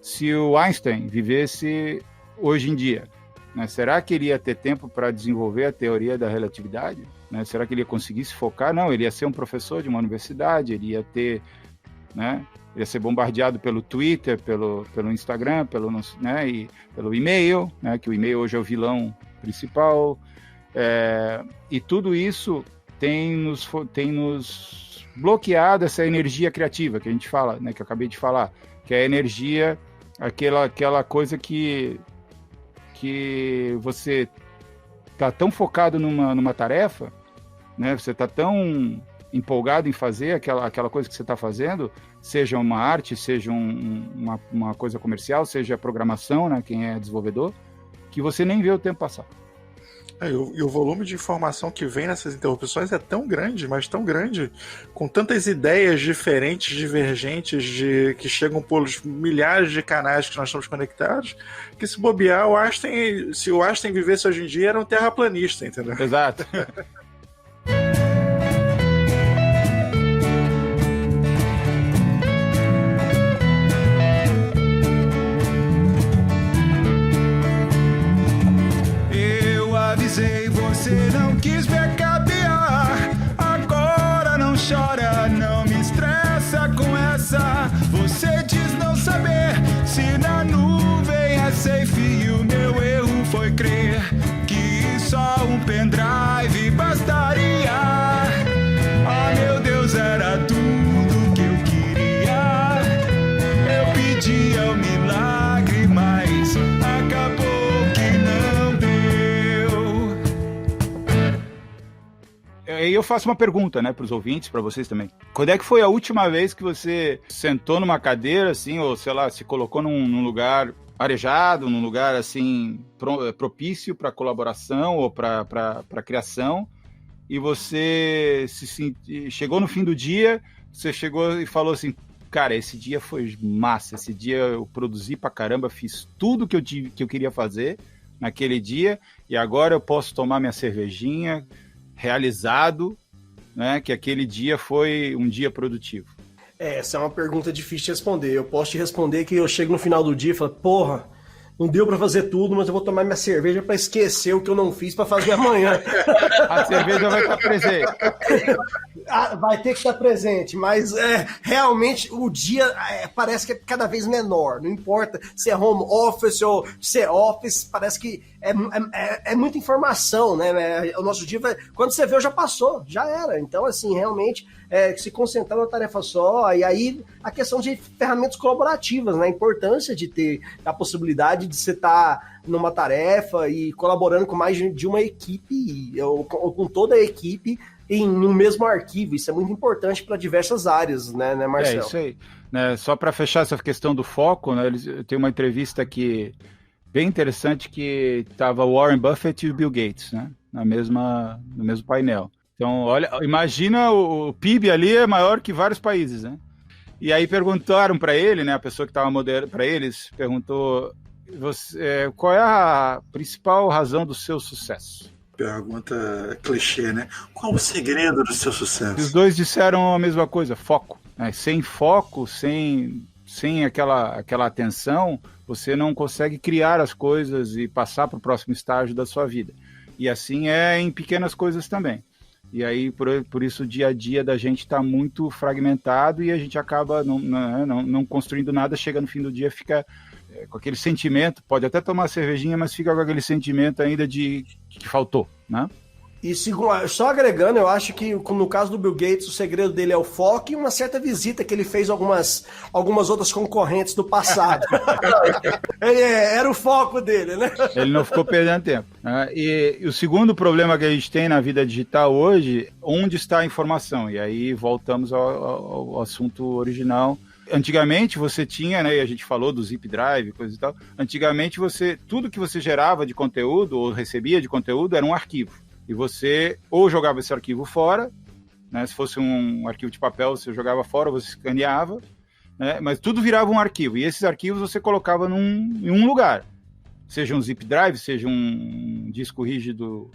se o Einstein vivesse hoje em dia. Né? Será que ele ia ter tempo para desenvolver a teoria da relatividade? Né? Será que ele ia conseguir se focar? Não, ele ia ser um professor de uma universidade, ele ia ter, né? Ele ia ser bombardeado pelo Twitter, pelo Instagram, né? E pelo e-mail, né? Que o e-mail hoje é o vilão principal. E tudo isso tem nos bloqueado essa energia criativa que a gente fala, né? Que eu acabei de falar, que é a energia, aquela coisa que você está tão focado numa tarefa, né? Você está tão empolgado em fazer aquela coisa que você está fazendo, seja uma arte, seja uma coisa comercial, seja programação, né? Quem é desenvolvedor, que você nem vê o tempo passar. E o volume de informação que vem nessas interrupções é tão grande, mas tão grande, com tantas ideias diferentes, divergentes, que chegam por milhares de canais que nós estamos conectados, que se bobear, se o Einstein vivesse hoje em dia, era um terraplanista, entendeu? Exato. Avisei, você não quis me acabear. Agora não chora, não me estressa com essa. Você diz não saber se na nuvem é safe e o meu erro foi crer que só um pendrive bastaria. Oh meu Deus, era tudo que eu queria. Eu pedia um milagre, mas acabou. E eu faço uma pergunta, né, para os ouvintes, para vocês também. Quando é que foi a última vez que você sentou numa cadeira, assim, ou sei lá, se colocou num lugar arejado, num lugar, assim, propício para colaboração ou para criação, e você chegou no fim do dia, você chegou e falou assim, cara, esse dia foi massa, esse dia eu produzi pra caramba, fiz tudo que eu queria fazer naquele dia, e agora eu posso tomar minha cervejinha, realizado, né, que aquele dia foi um dia produtivo? Essa é uma pergunta difícil de responder. Eu posso te responder que eu chego no final do dia e falo, porra, não deu pra fazer tudo, mas eu vou tomar minha cerveja pra esquecer o que eu não fiz pra fazer amanhã. A cerveja vai estar presente. Vai ter que estar presente, mas realmente o dia parece que é cada vez menor. Não importa se é home office ou se é office, parece que é muita informação, né? O nosso dia quando você vê, já passou, já era. Então, assim, realmente, se concentrar numa tarefa só, e aí a questão de ferramentas colaborativas, né? A importância de ter a possibilidade de você estar numa tarefa e colaborando com mais de uma equipe, ou com toda a equipe, em um mesmo arquivo. Isso é muito importante para diversas áreas, né, Marcelo? É isso aí. Né, só para fechar essa questão do foco, né, tem uma entrevista aqui bem interessante que estava Warren Buffett e o Bill Gates, né, no mesmo painel. Então, olha, imagina o PIB ali é maior que vários países, né? E aí perguntaram para ele, né, a pessoa que estava moderando para eles, perguntou qual é a principal razão do seu sucesso? Pergunta clichê, né? Qual o segredo do seu Os sucesso? dois disseram a mesma coisa, foco. Né? Sem foco, sem aquela atenção, você não consegue criar as coisas e passar para o próximo estágio da sua vida. E assim é em pequenas coisas também. E aí, por isso, o dia a dia da gente está muito fragmentado e a gente acaba não construindo nada, chega no fim do dia, fica com aquele sentimento, pode até tomar cervejinha, mas fica com aquele sentimento ainda de que faltou, né? E só agregando, eu acho que no caso do Bill Gates, o segredo dele é o foco e uma certa visita que ele fez a algumas outras concorrentes do passado. Era o foco dele, né? Ele não ficou perdendo tempo. Né? E o segundo problema que a gente tem na vida digital hoje, onde está a informação? E aí voltamos ao assunto original. Antigamente você tinha, né, e a gente falou do Zip Drive, coisa e tal, antigamente tudo que você gerava de conteúdo ou recebia de conteúdo era um arquivo. E você ou jogava esse arquivo fora, né? Se fosse um arquivo de papel, você jogava fora, você escaneava, né? Mas tudo virava um arquivo. E esses arquivos você colocava em um lugar. Seja um zip drive, seja um disco rígido,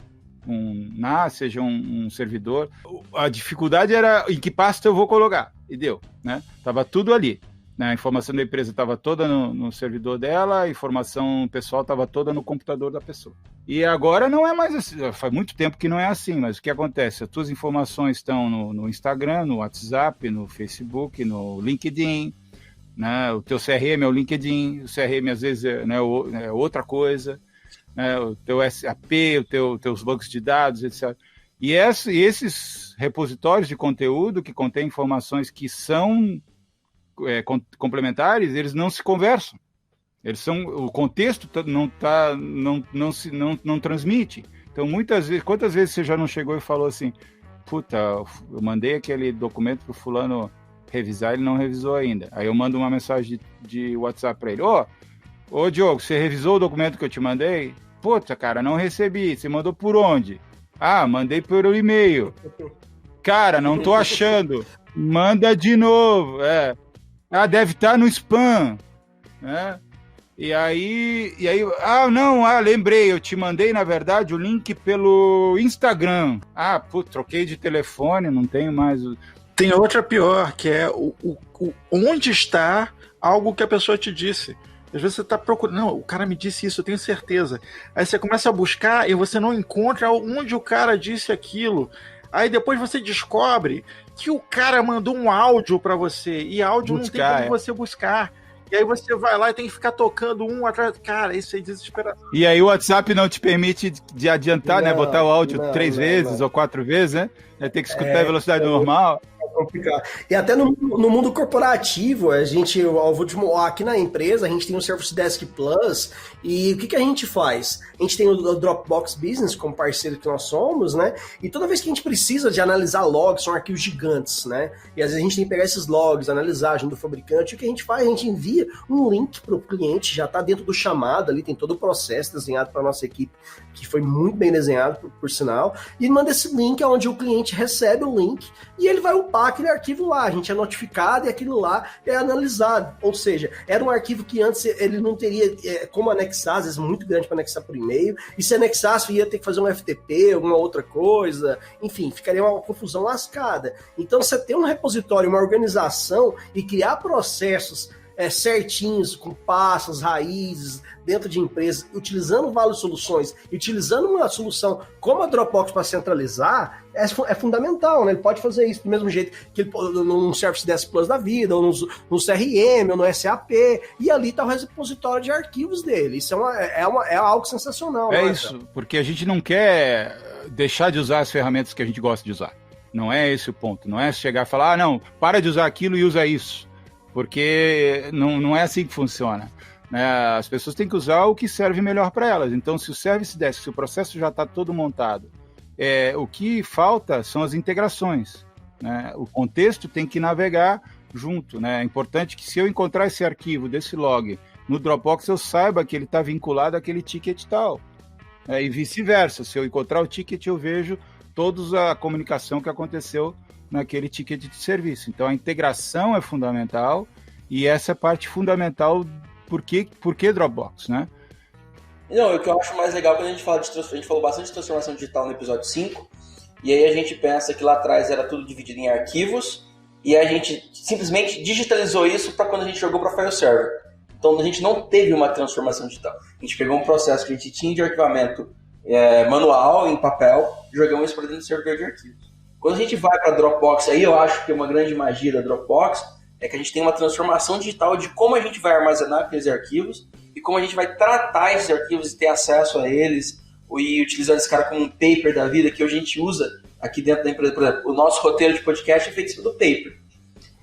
um NAS, seja um servidor. A dificuldade era em que pasta eu vou colocar. E deu, né? Tava tudo ali. A informação da empresa estava toda no servidor dela, a informação pessoal estava toda no computador da pessoa. E agora não é mais assim, faz muito tempo que não é assim, mas o que acontece? As tuas informações estão no Instagram, no WhatsApp, no Facebook, no LinkedIn, né? O teu CRM é o LinkedIn, o CRM às vezes é outra coisa, né? O teu SAP, teus bancos de dados, etc. E esses repositórios de conteúdo que contêm informações que são complementares, eles não se conversam. O contexto não transmite. Então, muitas vezes, quantas vezes você já não chegou e falou assim, puta, eu mandei aquele documento pro fulano revisar, ele não revisou ainda. Aí eu mando uma mensagem de WhatsApp para ele, ô Diogo, você revisou o documento que eu te mandei? Puta, cara, não recebi. Você mandou por onde? Ah, mandei por e-mail. Cara, não tô achando. Manda de novo. Deve estar no spam, né? E aí, lembrei, eu te mandei, na verdade, o link pelo Instagram. Troquei de telefone, não tenho mais. Tem outra pior, que é onde está algo que a pessoa te disse. Às vezes você está procurando, não, o cara me disse isso, eu tenho certeza. Aí você começa a buscar e você não encontra onde o cara disse aquilo. Aí depois você descobre que o cara mandou um áudio para você, e áudio não tem como você buscar. E aí você vai lá e tem que ficar tocando um atrás. Cara, isso é desesperação. E aí o WhatsApp não te permite de adiantar, né? Botar o áudio 3 vezes ou 4 vezes, né? Tem que escutar a velocidade normal. Complicado. E até no mundo corporativo, aqui na empresa, a gente tem o Service Desk Plus, e o que a gente faz? A gente tem o Dropbox Business como parceiro que nós somos, né? E toda vez que a gente precisa de analisar logs, são arquivos gigantes, né? E às vezes a gente tem que pegar esses logs, analisar junto do fabricante, o que a gente faz? A gente envia um link para o cliente, já está dentro do chamado ali, tem todo o processo desenhado para a nossa equipe, que foi muito bem desenhado, por sinal, e manda esse link onde o cliente recebe o link e ele vai upar aquele arquivo lá, a gente é notificado e aquilo lá é analisado, ou seja, era um arquivo que antes ele não teria como anexar, às vezes muito grande para anexar por e-mail, e se anexasse ia ter que fazer um FTP, alguma outra coisa, enfim, ficaria uma confusão lascada. Então você ter um repositório, uma organização e criar processos certinhos, com passos, raízes, dentro de empresas, utilizando várias soluções, utilizando uma solução como a Dropbox para centralizar, é fundamental, né? Ele pode fazer isso do mesmo jeito que ele num Service Desk Plus da vida, ou no CRM, ou no SAP, e ali está o repositório de arquivos dele. Isso é algo sensacional. É isso, porque a gente não quer deixar de usar as ferramentas que a gente gosta de usar. Não é esse o ponto. Não é chegar e falar, não, para de usar aquilo e usa isso. Porque não é assim que funciona. Né? As pessoas têm que usar o que serve melhor para elas. Então, se o Service Desk, se o processo já está todo montado, o que falta são as integrações. Né? O contexto tem que navegar junto. Né? É importante que, se eu encontrar esse arquivo desse log no Dropbox, eu saiba que ele está vinculado àquele ticket tal. E vice-versa. Se eu encontrar o ticket, eu vejo toda a comunicação que aconteceu naquele ticket de serviço. Então, a integração é fundamental, e essa é a parte fundamental. Por que Dropbox, né? Não, o que eu acho mais legal quando a gente fala a gente falou bastante de transformação digital no episódio 5, e aí a gente pensa que lá atrás era tudo dividido em arquivos, e a gente simplesmente digitalizou isso para quando a gente jogou para file server. Então a gente não teve uma transformação digital. A gente pegou um processo que a gente tinha de arquivamento manual, em papel, e jogamos isso para dentro do servidor de arquivos. Quando a gente vai para a Dropbox, aí eu acho que uma grande magia da Dropbox é que a gente tem uma transformação digital de como a gente vai armazenar aqueles arquivos e como a gente vai tratar esses arquivos e ter acesso a eles e utilizar esse cara como um paper da vida que hoje a gente usa aqui dentro da empresa. Por exemplo, o nosso roteiro de podcast é feito do paper.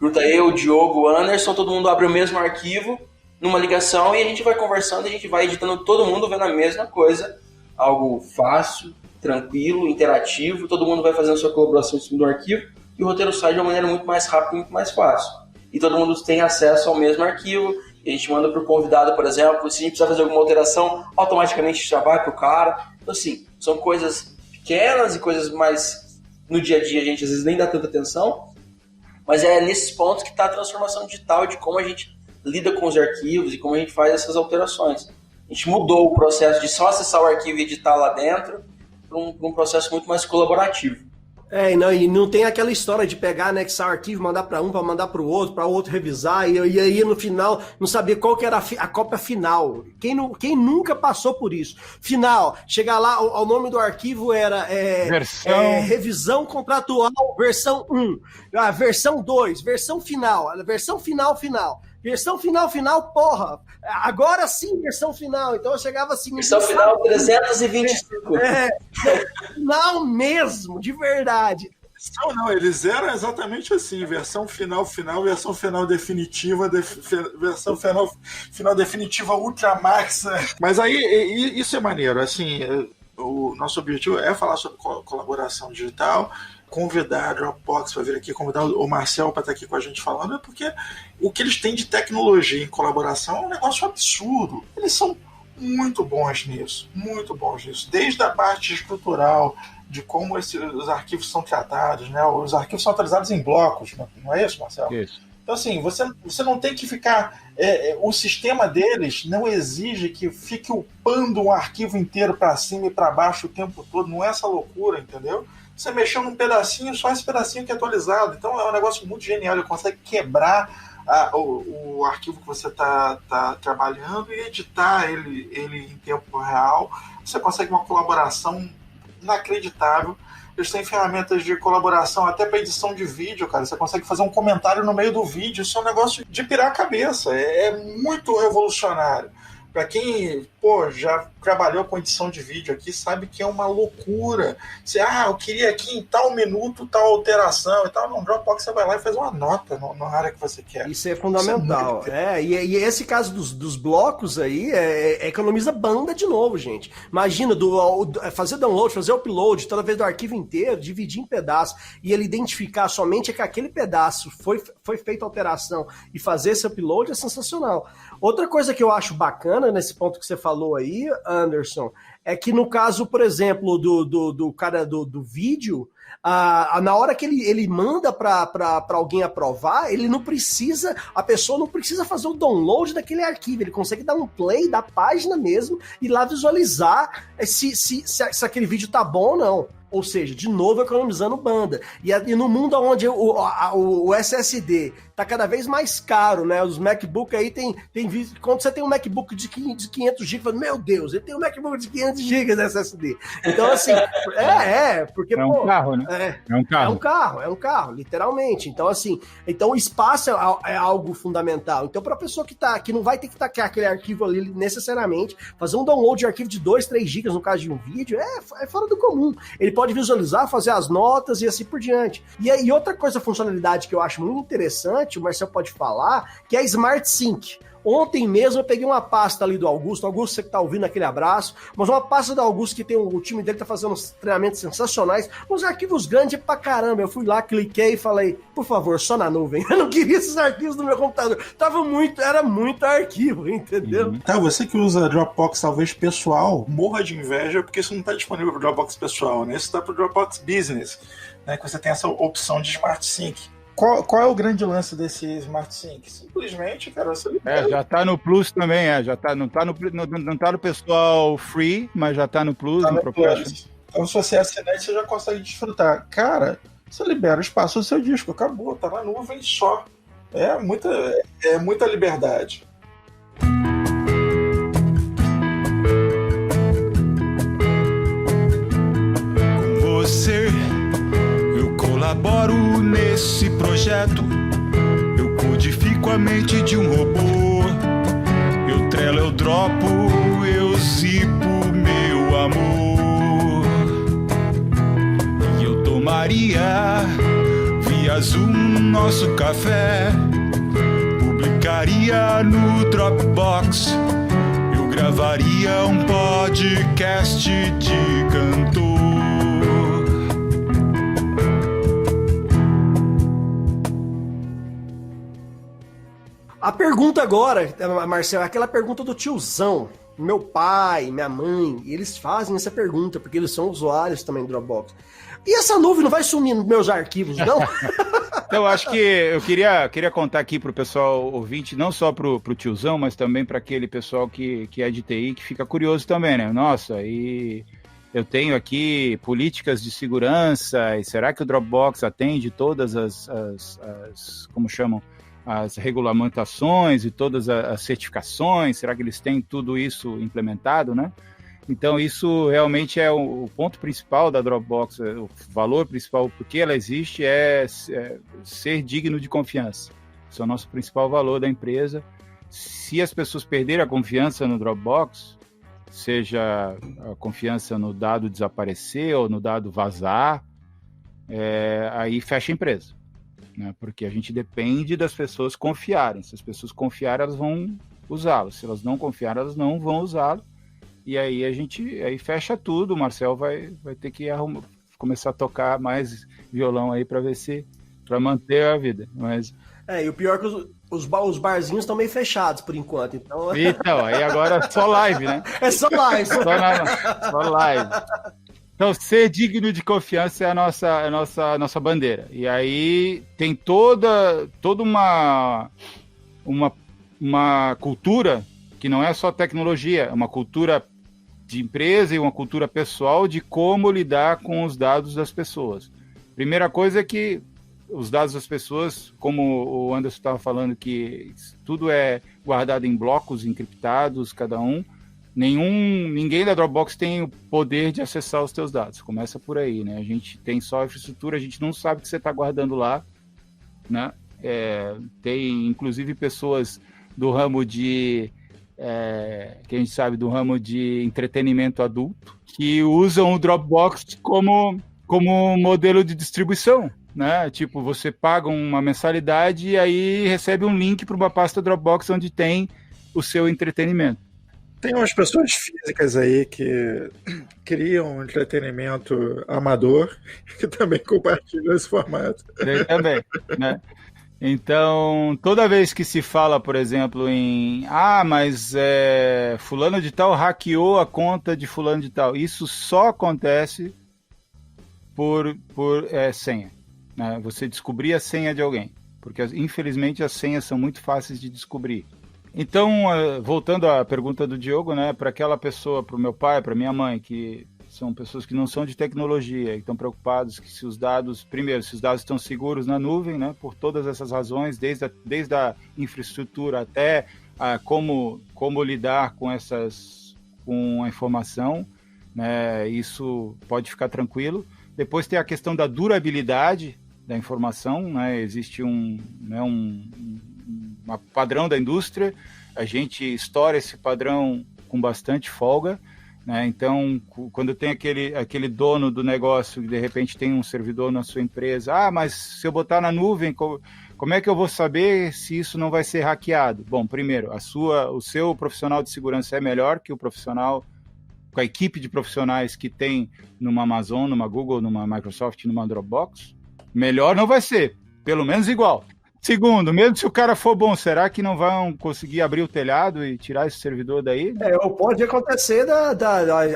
Junta eu, o Diogo, o Anderson, todo mundo abre o mesmo arquivo numa ligação e a gente vai conversando, a gente vai editando todo mundo vendo a mesma coisa. Algo fácil, tranquilo, interativo, todo mundo vai fazendo sua colaboração em cima do arquivo e o roteiro sai de uma maneira muito mais rápida e muito mais fácil. E todo mundo tem acesso ao mesmo arquivo, e a gente manda para o convidado, por exemplo, se a gente precisar fazer alguma alteração, automaticamente já vai para o cara. Então, assim, são coisas pequenas e coisas mais no dia a dia a gente às vezes nem dá tanta atenção, mas é nesses pontos que está a transformação digital de como a gente lida com os arquivos e como a gente faz essas alterações. A gente mudou o processo de só acessar o arquivo e editar lá dentro para um processo muito mais colaborativo. E não tem aquela história de pegar, anexar o arquivo, mandar para um, para mandar para o outro revisar, e aí no final não saber qual que era a cópia final. Quem nunca passou por isso? Final, chegar lá, o nome do arquivo era revisão contratual, versão 1, versão 2, versão final, versão final. Versão final, porra! Agora sim, versão final. Então eu chegava assim... Versão final 325. Final mesmo, de verdade. Não, eles eram exatamente assim, versão final, versão final definitiva, versão final definitiva Ultramax. Mas aí, isso é maneiro, assim, o nosso objetivo é falar sobre colaboração digital, convidar a Dropbox para vir aqui, convidar o Marcel para estar aqui com a gente falando, é porque o que eles têm de tecnologia em colaboração é um negócio absurdo. Eles são muito bons nisso, desde a parte estrutural, de como os arquivos são tratados, né? Os arquivos são atualizados em blocos, não é isso, Marcel? Isso. Então, assim, você não tem que ficar... o sistema deles não exige que fique upando um arquivo inteiro para cima e para baixo o tempo todo, não é essa loucura, entendeu? Você mexeu num pedacinho, só esse pedacinho que é atualizado. Então é um negócio muito genial, ele consegue quebrar o arquivo que você está trabalhando e editar ele em tempo real. Você consegue uma colaboração inacreditável. Eles têm ferramentas de colaboração até para edição de vídeo, cara. Você consegue fazer um comentário no meio do vídeo. Isso é um negócio de pirar a cabeça. É muito revolucionário. Para quem, já trabalhou com edição de vídeo aqui, sabe que é uma loucura. Você, eu queria aqui em tal minuto, tal alteração e tal. No Dropbox você vai lá e faz uma nota na área que você quer. Isso é fundamental. E esse caso dos blocos aí, economiza banda de novo, gente. Imagina, fazer download, fazer upload, toda vez do arquivo inteiro, dividir em pedaços, e ele identificar somente que aquele pedaço foi feita alteração e fazer esse upload é sensacional. Outra coisa que eu acho bacana nesse ponto que você falou aí, Anderson, é que no caso, por exemplo, do cara do vídeo, na hora que ele manda para alguém aprovar, a pessoa não precisa fazer o download daquele arquivo, ele consegue dar um play da página mesmo e lá visualizar se aquele vídeo tá bom ou não. Ou seja, de novo economizando banda. E no mundo onde o SSD tá cada vez mais caro, né? Os MacBook aí tem quando você tem um MacBook de 500 GB, meu Deus, ele tem um MacBook de 500 GB de SSD. Então, assim, porque... É um carro, né? É um carro, literalmente. Então, assim, o espaço é algo fundamental. Então, para a pessoa que não vai ter que tacar aquele arquivo ali necessariamente, fazer um download de arquivo de 2, 3 GB no caso de um vídeo, é fora do comum. Ele pode visualizar, fazer as notas e assim por diante. E outra funcionalidade que eu acho muito interessante, o Marcel pode falar, que é a Smart Sync. Ontem mesmo eu peguei uma pasta ali do Augusto, você que tá ouvindo, aquele abraço, mas uma pasta do Augusto que tem o time dele tá fazendo uns treinamentos sensacionais, uns arquivos grandes pra caramba. Eu fui lá, cliquei e falei, por favor, só na nuvem. Eu não queria esses arquivos no meu computador. Era muito arquivo, entendeu? Tá, você que usa Dropbox talvez pessoal, morra de inveja, porque isso não tá disponível pro Dropbox pessoal, né? Isso tá pro Dropbox Business, né? Que você tem essa opção de Smart Sync. Qual é o grande lance desse Smart Sync? Simplesmente, cara, você libera. Já tá no Plus também, não tá no pessoal free, mas já tá no Plus, Tá no no Professional. Plus. Então, se você assinar, você já consegue desfrutar. Cara, você libera o espaço do seu disco, acabou, tá na nuvem só. É muita liberdade. Com você, eu colaboro nesse projeto. Eu codifico a mente de um robô. Eu trelo, eu dropo, eu zipo meu amor. E eu tomaria via Zoom nosso café. Publicaria no Dropbox. Eu gravaria um podcast de cantor. A pergunta agora, Marcelo, é aquela pergunta do tiozão. Meu pai, minha mãe, eles fazem essa pergunta, porque eles são usuários também do Dropbox. E essa nuvem não vai sumir nos meus arquivos, não? Então, acho que eu queria contar aqui pro pessoal ouvinte, não só pro tiozão, mas também para aquele pessoal que é de TI, que fica curioso também, né? Nossa, e eu tenho aqui políticas de segurança, e será que o Dropbox atende todas as como chamam? As regulamentações e todas as certificações, será que eles têm tudo isso implementado, né? Então isso realmente é o ponto principal da Dropbox, o valor principal porque ela existe é ser digno de confiança. Esse é o nosso principal valor da empresa. Se as pessoas perderem a confiança no Dropbox, seja a confiança no dado desaparecer ou no dado vazar, aí fecha a empresa. Né? Porque a gente depende das pessoas confiarem. Se as pessoas confiarem, elas vão usá-lo. Se elas não confiarem, elas não vão usá-lo. E aí aí fecha tudo. O Marcel vai ter que começar a tocar mais violão aí para manter a vida. Mas E o pior é que os barzinhos estão meio fechados por enquanto. Então, aí agora só live, né? é só live. Só live. Então, ser digno de confiança é a nossa bandeira. E aí tem toda uma cultura que não é só tecnologia, é uma cultura de empresa e uma cultura pessoal de como lidar com os dados das pessoas. Primeira coisa é que os dados das pessoas, como o Anderson estava falando, que tudo é guardado em blocos encriptados, cada um. Ninguém da Dropbox tem o poder de acessar os teus dados. Começa por aí, né? A gente tem só a infraestrutura, a gente não sabe o que você está guardando lá, né? Tem, inclusive, pessoas do ramo que a gente sabe, do ramo de entretenimento adulto, que usam o Dropbox como modelo de distribuição, né? Tipo, você paga uma mensalidade e aí recebe um link para uma pasta Dropbox onde tem o seu entretenimento. Tem umas pessoas físicas aí que criam entretenimento amador que também compartilham esse formato. Tem também, né? Então, toda vez que se fala, por exemplo, mas fulano de tal hackeou a conta de fulano de tal, isso só acontece por senha, né? Você descobrir a senha de alguém, porque infelizmente as senhas são muito fáceis de descobrir. Então, voltando à pergunta do Diogo, né, para aquela pessoa, para o meu pai, para minha mãe, que são pessoas que não são de tecnologia e estão preocupados que se os dados estão seguros na nuvem, né, por todas essas razões, desde a infraestrutura até como lidar com a informação, né, isso pode ficar tranquilo. Depois tem a questão da durabilidade da informação, né, existe um padrão da indústria, a gente estoura esse padrão com bastante folga, né? Então, quando tem aquele dono do negócio que de repente tem um servidor na sua empresa, mas se eu botar na nuvem, como é que eu vou saber se isso não vai ser hackeado? Bom, primeiro, o seu profissional de segurança é melhor que o profissional, com a equipe de profissionais que tem numa Amazon, numa Google, numa Microsoft, numa Dropbox? Melhor não vai ser, pelo menos igual. Segundo, mesmo se o cara for bom, será que não vão conseguir abrir o telhado e tirar esse servidor daí? Ou pode acontecer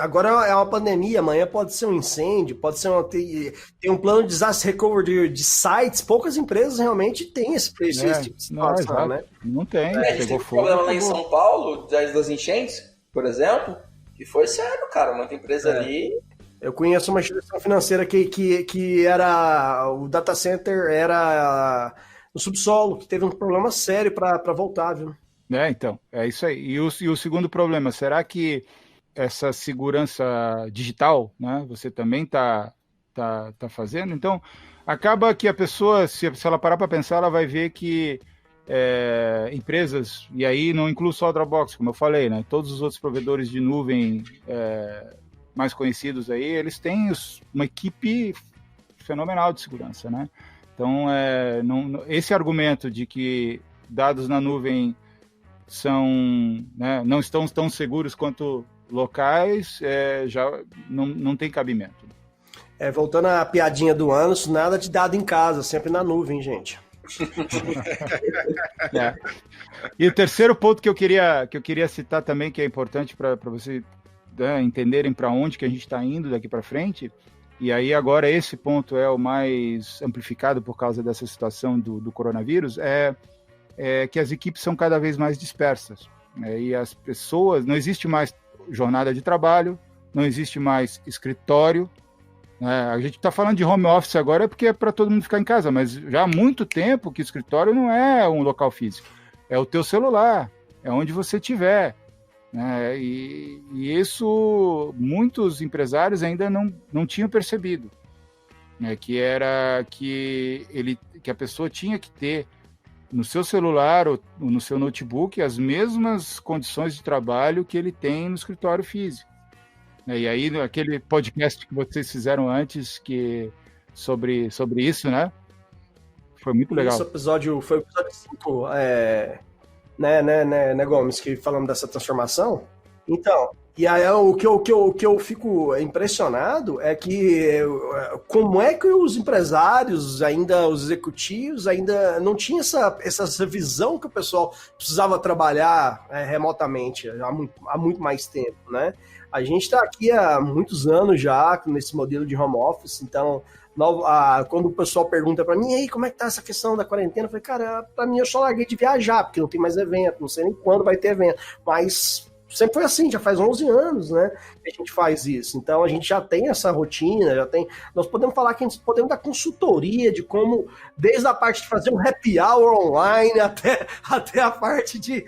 agora é uma pandemia, amanhã pode ser um incêndio, pode ser tem um plano de disaster recovery de sites, poucas empresas realmente têm esse tipo de situação, né? Não tem. A gente teve um problema lá em São Paulo, das enchentes, por exemplo, que foi sério, cara, muita empresa ali... Eu conheço uma instituição financeira que era, o data center era no subsolo, que teve um problema sério para voltar, viu? Então, é isso aí. E o segundo problema, será que essa segurança digital, né, você também tá fazendo? Então, acaba que a pessoa, se ela parar para pensar, ela vai ver que empresas, e aí não inclui só a Dropbox, como eu falei, né, todos os outros provedores de nuvem mais conhecidos aí, eles têm uma equipe fenomenal de segurança, né? Então, esse argumento de que dados na nuvem não estão tão seguros quanto locais, já não tem cabimento. Voltando à piadinha do Anderson, nada de dado em casa, sempre na nuvem, gente. E o terceiro ponto que eu queria citar também, que é importante para você entenderem para onde que a gente está indo daqui para frente, e aí agora esse ponto é o mais amplificado por causa dessa situação do coronavírus, é que as equipes são cada vez mais dispersas, né? E as pessoas, não existe mais jornada de trabalho, não existe mais escritório, né? A gente está falando de home office agora porque é para todo mundo ficar em casa, mas já há muito tempo que escritório não é um local físico, é o teu celular, é onde você estiver, né? E isso muitos empresários ainda não tinham percebido, né? Que a pessoa tinha que ter no seu celular ou no seu notebook as mesmas condições de trabalho que ele tem no escritório físico. E aí, aquele podcast que vocês fizeram antes sobre isso, né? Foi muito legal. Esse episódio foi o episódio 5, né, Gomes, que falamos dessa transformação. Então, e aí o que eu fico impressionado é que como é que os empresários, ainda os executivos, ainda não tinham essa visão que o pessoal precisava trabalhar remotamente há muito mais tempo, né? A gente está aqui há muitos anos já nesse modelo de home office, então quando o pessoal pergunta para mim, e aí, como é que tá essa questão da quarentena? Eu falei, cara, para mim eu só larguei de viajar, porque não tem mais evento, não sei nem quando vai ter evento, mas sempre foi assim, já faz 11 anos, né, que a gente faz isso. Então a gente já tem essa rotina, nós podemos falar que podemos dar consultoria de como, desde a parte de fazer um happy hour online até a parte de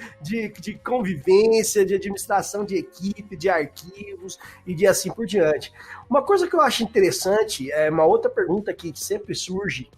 convivência, de administração de equipe, de arquivos e de assim por diante. Uma coisa que eu acho interessante, uma outra pergunta que sempre surge,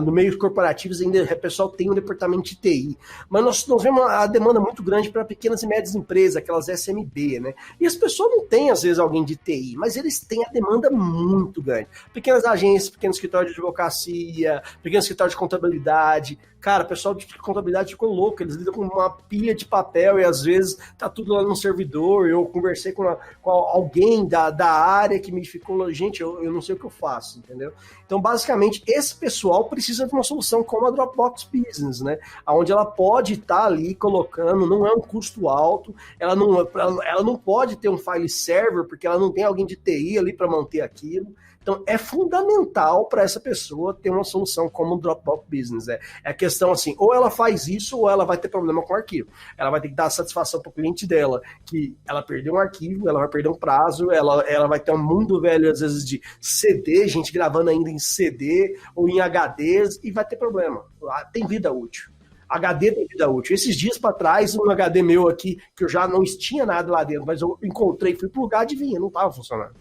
no meio corporativos ainda o pessoal tem um departamento de TI, mas nós vemos a demanda muito grande para pequenas e médias empresas, aquelas SMB, né? E as pessoas não têm, às vezes, alguém de TI, mas eles têm a demanda muito grande. Pequenas agências, pequenos escritórios de advocacia, pequenos escritórios de contabilidade. Cara, o pessoal de contabilidade ficou louco, eles lidam com uma pilha de papel e às vezes tá tudo lá no servidor. Eu conversei com alguém da área que me ficou, gente, eu não sei o que eu faço, entendeu? Então, basicamente, esse pessoal precisa de uma solução como a Dropbox Business, né? Onde ela pode estar ali colocando, não é um custo alto, ela não pode ter um file server, porque ela não tem alguém de TI ali para manter aquilo. Então, é fundamental para essa pessoa ter uma solução como o Dropbox Business. É a questão assim, ou ela faz isso, ou ela vai ter problema com o arquivo. Ela vai ter que dar satisfação para o cliente dela, que ela perdeu um arquivo, ela vai perder um prazo, ela vai ter um mundo velho, às vezes, de CD, gente gravando ainda em CD ou em HDs, e vai ter problema. Tem vida útil. HD tem vida útil. Esses dias para trás, um HD meu aqui, que eu já não tinha nada lá dentro, mas eu encontrei, fui pro lugar, adivinha, não estava funcionando.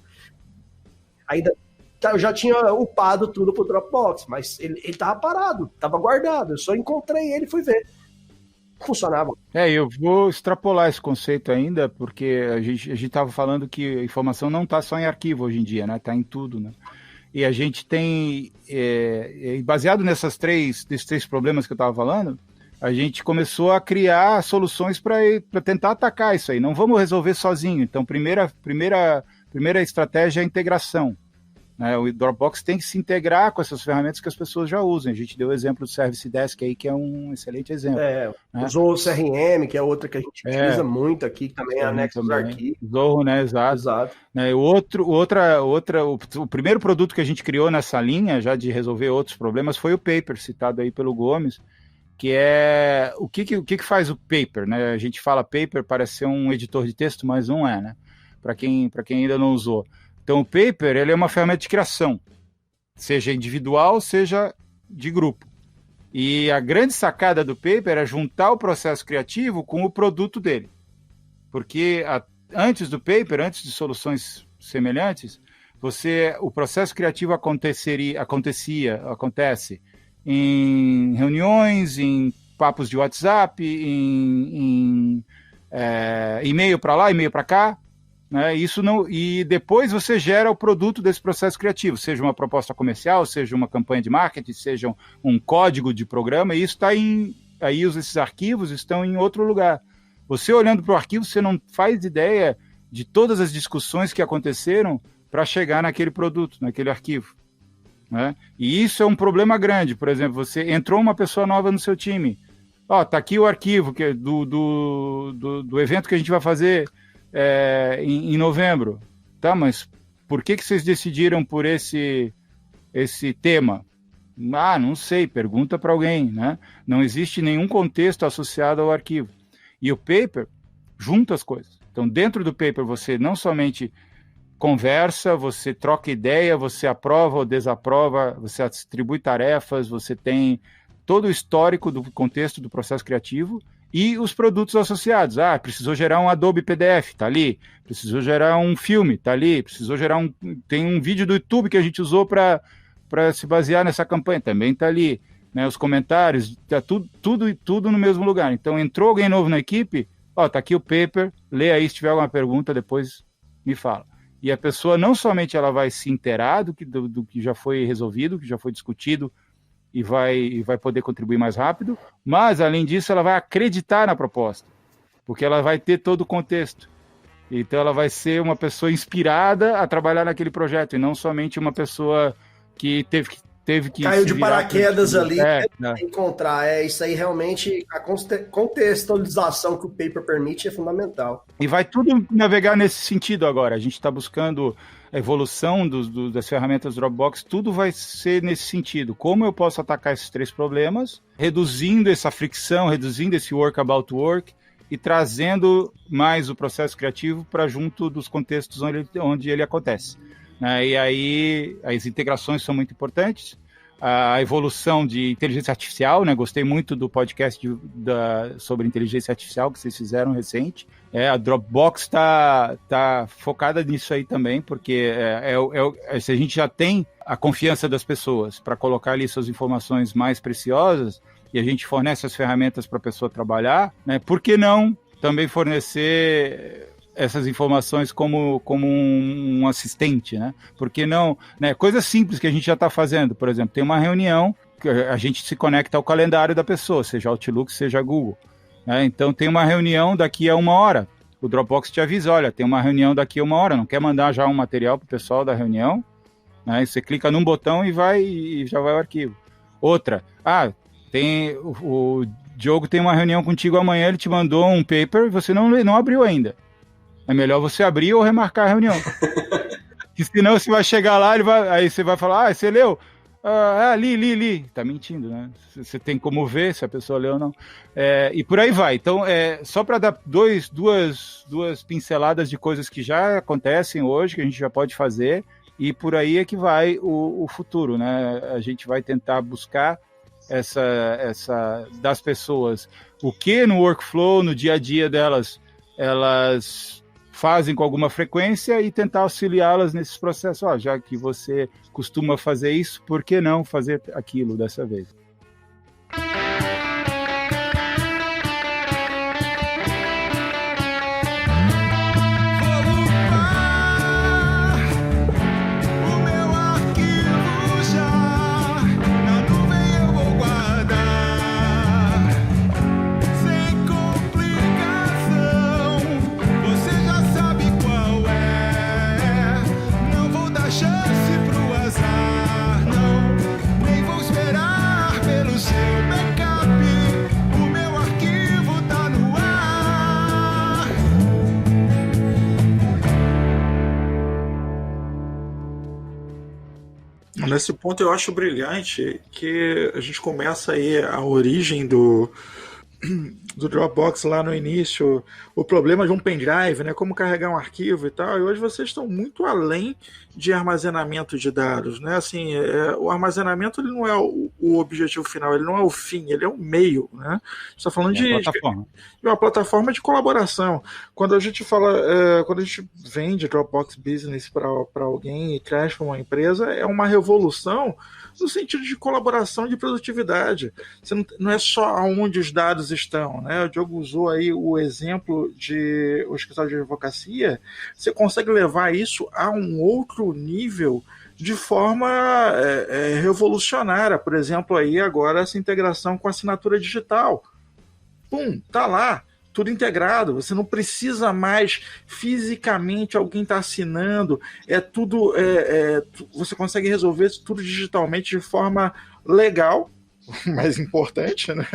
Ainda eu já tinha upado tudo pro Dropbox, mas ele tava parado, tava guardado. Eu só encontrei ele e fui ver. Funcionava. Eu vou extrapolar esse conceito ainda, porque a gente tava falando que a informação não tá só em arquivo hoje em dia, né? Tá em tudo, né? E a gente tem, baseado nesses três problemas que eu tava falando, a gente começou a criar soluções para tentar atacar isso aí. Não vamos resolver sozinho. Então, primeira estratégia é a integração. né? O Dropbox tem que se integrar com essas ferramentas que as pessoas já usam. A gente deu o exemplo do Service Desk aí, que é um excelente exemplo. Né? Usou o CRM, que é outra que a gente utiliza muito aqui, que também é anexo aos arquivos. Zorro, né? Exato. Né? O primeiro produto que a gente criou nessa linha, já de resolver outros problemas, foi o Paper, citado aí pelo Gomes, que é... O que faz o Paper, né? A gente fala Paper, parece ser um editor de texto, mas não é, né? Para quem ainda não usou. Então, o Paper, ele é uma ferramenta de criação, seja individual, seja de grupo. E a grande sacada do Paper é juntar o processo criativo com o produto dele. Porque antes do Paper, antes de soluções semelhantes, o processo criativo acontece em reuniões, em papos de WhatsApp, em e-mail para lá, e-mail para cá. Né? E depois você gera o produto desse processo criativo, seja uma proposta comercial, seja uma campanha de marketing, seja um código de programa, e isso está aí esses arquivos estão em outro lugar. Você olhando para o arquivo, você não faz ideia de todas as discussões que aconteceram para chegar naquele produto, naquele arquivo. Né? E isso é um problema grande. Por exemplo, você entrou uma pessoa nova no seu time, tá aqui o arquivo que é do evento que a gente vai fazer em novembro. Tá, mas por que vocês decidiram por esse tema? Não sei, pergunta para alguém, né? Não existe nenhum contexto associado ao arquivo. E o Paper junta as coisas. Então, dentro do Paper, você não somente conversa, você troca ideia, você aprova ou desaprova, você distribui tarefas, você tem todo o histórico do contexto do processo criativo, e os produtos associados. Precisou gerar um Adobe PDF, tá ali. Precisou gerar um filme, tá ali. Precisou gerar tem um vídeo do YouTube que a gente usou para se basear nessa campanha, também tá ali. Né? Os comentários, tá tudo no mesmo lugar. Então, entrou alguém novo na equipe, tá aqui o Paper, lê aí, se tiver alguma pergunta, depois me fala. E a pessoa não somente ela vai se inteirar do que já foi resolvido, que já foi discutido, e vai poder contribuir mais rápido, mas, além disso, ela vai acreditar na proposta, porque ela vai ter todo o contexto. Então, ela vai ser uma pessoa inspirada a trabalhar naquele projeto, e não somente uma pessoa que teve que caiu de paraquedas ali encontrar. Isso aí realmente, a contextualização que o Paper permite é fundamental. E vai tudo navegar nesse sentido agora. A gente está buscando a evolução das ferramentas Dropbox, tudo vai ser nesse sentido. Como eu posso atacar esses 3 problemas, reduzindo essa fricção, reduzindo esse work about work e trazendo mais o processo criativo para junto dos contextos onde ele acontece. E aí as integrações são muito importantes. A evolução de inteligência artificial, né? Gostei muito do podcast sobre inteligência artificial que vocês fizeram recente. A Dropbox tá focada nisso aí também, porque se a gente já tem a confiança das pessoas para colocar ali suas informações mais preciosas e a gente fornece as ferramentas para a pessoa trabalhar, né? Por que não também fornecer essas informações como um assistente, né? Porque não, né? Coisas simples que a gente já está fazendo, por exemplo, tem uma reunião que a gente se conecta ao calendário da pessoa, seja Outlook, seja Google, né? Então tem uma reunião daqui a 1 hora, o Dropbox te avisa, olha, tem uma reunião daqui a 1 hora, não quer mandar já um material para o pessoal da reunião, né? Você clica num botão e já vai o arquivo. Outra, tem o Diogo tem uma reunião contigo amanhã, ele te mandou um paper e você não abriu ainda. É melhor você abrir ou remarcar a reunião. Que senão você vai chegar lá, aí você vai falar, você leu? Li. Tá mentindo, né? Você tem como ver se a pessoa leu ou não. E por aí vai. Então, só para dar duas pinceladas de coisas que já acontecem hoje, que a gente já pode fazer, e por aí é que vai o futuro, né? A gente vai tentar buscar das pessoas o que no workflow, no dia a dia delas, elas fazem com alguma frequência e tentar auxiliá-las nesses processos. Já que você costuma fazer isso, por que não fazer aquilo dessa vez? Chance pro nesse ponto eu acho brilhante que a gente começa aí a origem do Dropbox lá no início, o problema de um pendrive, né, como carregar um arquivo e tal, e hoje vocês estão muito além de armazenamento de dados, né, assim, o armazenamento ele não é o objetivo final, ele não é o fim, ele é o meio, né, a gente está falando de uma plataforma de colaboração. Quando a gente fala, quando a gente vende Dropbox Business para alguém e traz para uma empresa, é uma revolução no sentido de colaboração e de produtividade. Você não é só onde os dados estão, né? O Diogo usou aí o exemplo de o escritório de advocacia. Você consegue levar isso a um outro nível de forma revolucionária. Por exemplo, aí agora essa integração com a assinatura digital. Pum, tá lá. Tudo integrado, você não precisa mais fisicamente alguém tá assinando, você consegue resolver isso tudo digitalmente de forma legal, mais importante, né,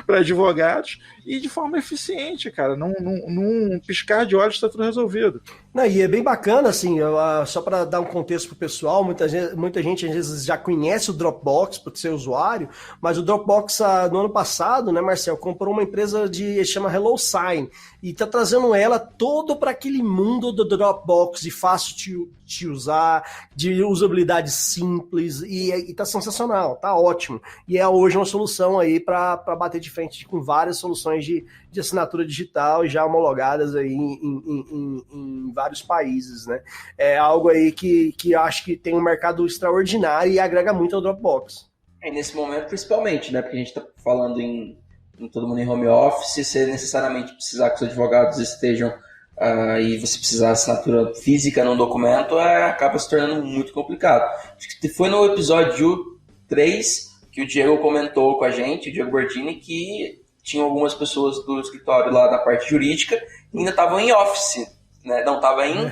para advogados, e de forma eficiente, cara, num piscar de olhos está tudo resolvido. Não, e é bem bacana, assim, só para dar um contexto pro pessoal, muita gente às vezes já conhece o Dropbox por ser usuário, mas o Dropbox no ano passado, né, Marcel, comprou uma empresa chama HelloSign, e tá trazendo ela todo para aquele mundo do Dropbox, de fácil de usar, de usabilidade simples, e tá sensacional, tá ótimo. E é hoje uma solução aí para bater de frente com várias soluções de assinatura digital já homologadas aí em vários países, né? É algo aí que eu acho que tem um mercado extraordinário e agrega muito ao Dropbox. Nesse momento, principalmente, né? Porque a gente está falando em todo mundo em home office, se necessariamente precisar que os advogados estejam e você precisar de assinatura física num documento, acaba se tornando muito complicado. Acho que foi no episódio 3 que o Diego comentou com a gente, o Diego Bordini, que tinham algumas pessoas do escritório lá da parte jurídica e ainda estavam em office, né? Não, estava em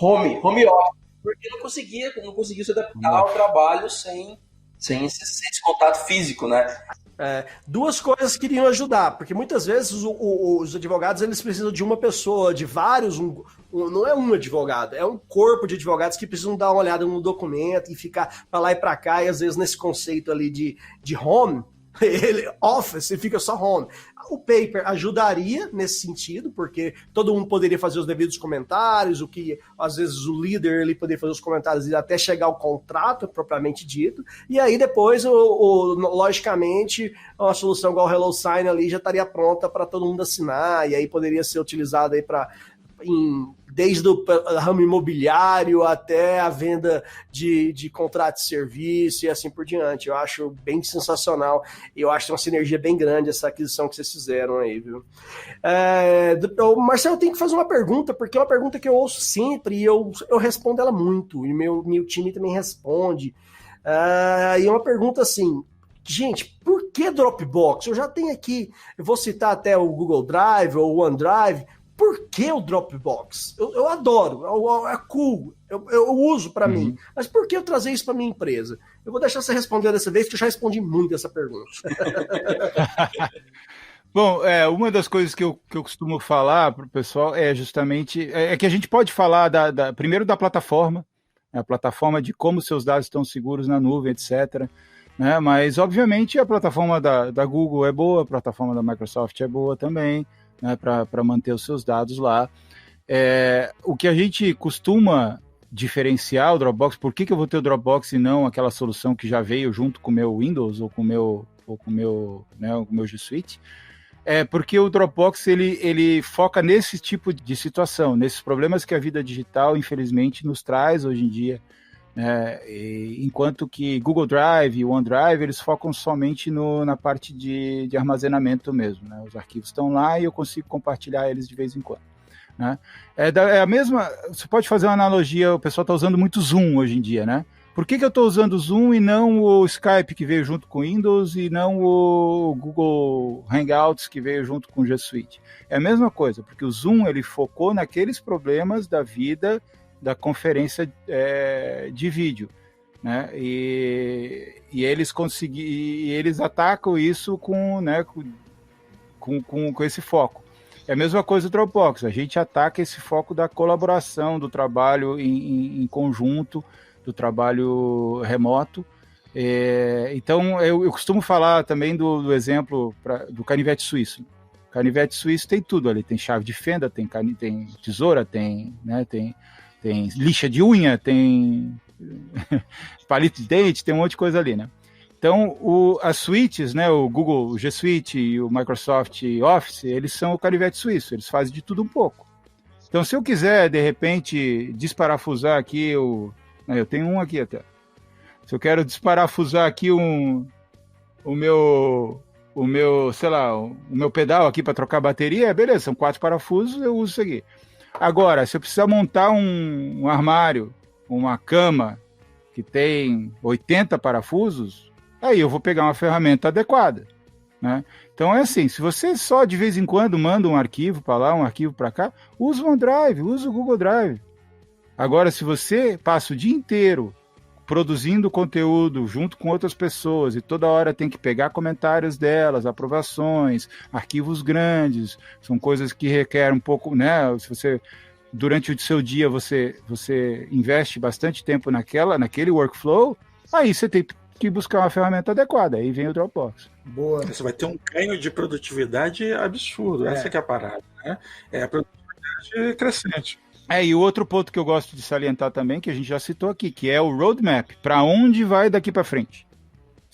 home office, porque não conseguia se adaptar ao trabalho sem esse contato físico, né? Duas coisas que iriam ajudar, porque muitas vezes os advogados eles precisam de uma pessoa, de vários, não é um advogado, é um corpo de advogados que precisam dar uma olhada no documento e ficar para lá e para cá, e às vezes nesse conceito ali de home, office, e fica só home. O paper ajudaria nesse sentido, porque todo mundo poderia fazer os devidos comentários, o que às vezes o líder ele poderia fazer os comentários até chegar ao contrato propriamente dito, e aí depois, logicamente, uma solução igual o HelloSign ali já estaria pronta para todo mundo assinar, e aí poderia ser utilizada aí desde o ramo imobiliário até a venda de contrato de serviço e assim por diante. Eu acho bem sensacional. Eu acho que tem uma sinergia bem grande essa aquisição que vocês fizeram aí, viu? Marcelo, eu tenho que fazer uma pergunta, porque é uma pergunta que eu ouço sempre e eu respondo ela muito, e meu time também responde. E é uma pergunta assim: gente, por que Dropbox? Eu já tenho aqui, eu vou citar até o Google Drive ou o OneDrive. Por que o Dropbox? Eu adoro, é cool, eu uso para mim. Mas por que eu trazer isso para minha empresa? Eu vou deixar você responder dessa vez, porque eu já respondi muito essa pergunta. Bom, uma das coisas que eu costumo falar para o pessoal é justamente que a gente pode falar primeiro da plataforma, a plataforma de como seus dados estão seguros na nuvem, etc. Né? Mas, obviamente, a plataforma da Google é boa, a plataforma da Microsoft é boa também, né, para manter os seus dados lá. O que a gente costuma diferenciar o Dropbox, por que eu vou ter o Dropbox e não aquela solução que já veio junto com o meu Windows ou com o meu G Suite, porque o Dropbox ele foca nesse tipo de situação, nesses problemas que a vida digital, infelizmente, nos traz hoje em dia. Enquanto que Google Drive e OneDrive eles focam somente na parte de armazenamento mesmo, né? Os arquivos estão lá e eu consigo compartilhar eles de vez em quando, né? A mesma, você pode fazer uma analogia, o pessoal está usando muito Zoom hoje em dia, né? Por que eu estou usando o Zoom e não o Skype que veio junto com o Windows e não o Google Hangouts que veio junto com o G Suite? É a mesma coisa, porque o Zoom ele focou naqueles problemas da vida da conferência de vídeo, né? E eles atacam isso com esse foco. É a mesma coisa do Dropbox, a gente ataca esse foco da colaboração, do trabalho em conjunto, do trabalho remoto. Então, eu costumo falar também do exemplo do canivete suíço. O canivete suíço tem tudo ali, tem chave de fenda, tem tesoura, tem lixa de unha, tem palito de dente, tem um monte de coisa ali, né? Então, as suítes, né, o Google, o G Suite e o Microsoft Office, eles são o canivete suíço, eles fazem de tudo um pouco. Então, se eu quiser, de repente, desparafusar aqui, eu tenho um aqui até. Se eu quero desparafusar aqui o meu, sei lá, o meu pedal aqui para trocar bateria, beleza, são 4 parafusos, eu uso isso aqui. Agora, se eu precisar montar um armário, uma cama que tem 80 parafusos, aí eu vou pegar uma ferramenta adequada, né? Então é assim, se você só de vez em quando manda um arquivo para lá, um arquivo para cá, usa o OneDrive, usa o Google Drive. Agora, se você passa o dia inteiro produzindo conteúdo junto com outras pessoas e toda hora tem que pegar comentários delas, aprovações, arquivos grandes, são coisas que requerem um pouco, né? Se você durante o seu dia você investe bastante tempo naquele workflow, aí você tem que buscar uma ferramenta adequada, aí vem o Dropbox. Boa. Você vai ter um ganho de produtividade absurdo, essa que é a parada, né? É a produtividade crescente. E o outro ponto que eu gosto de salientar também, que a gente já citou aqui, que é o roadmap, para onde vai daqui para frente.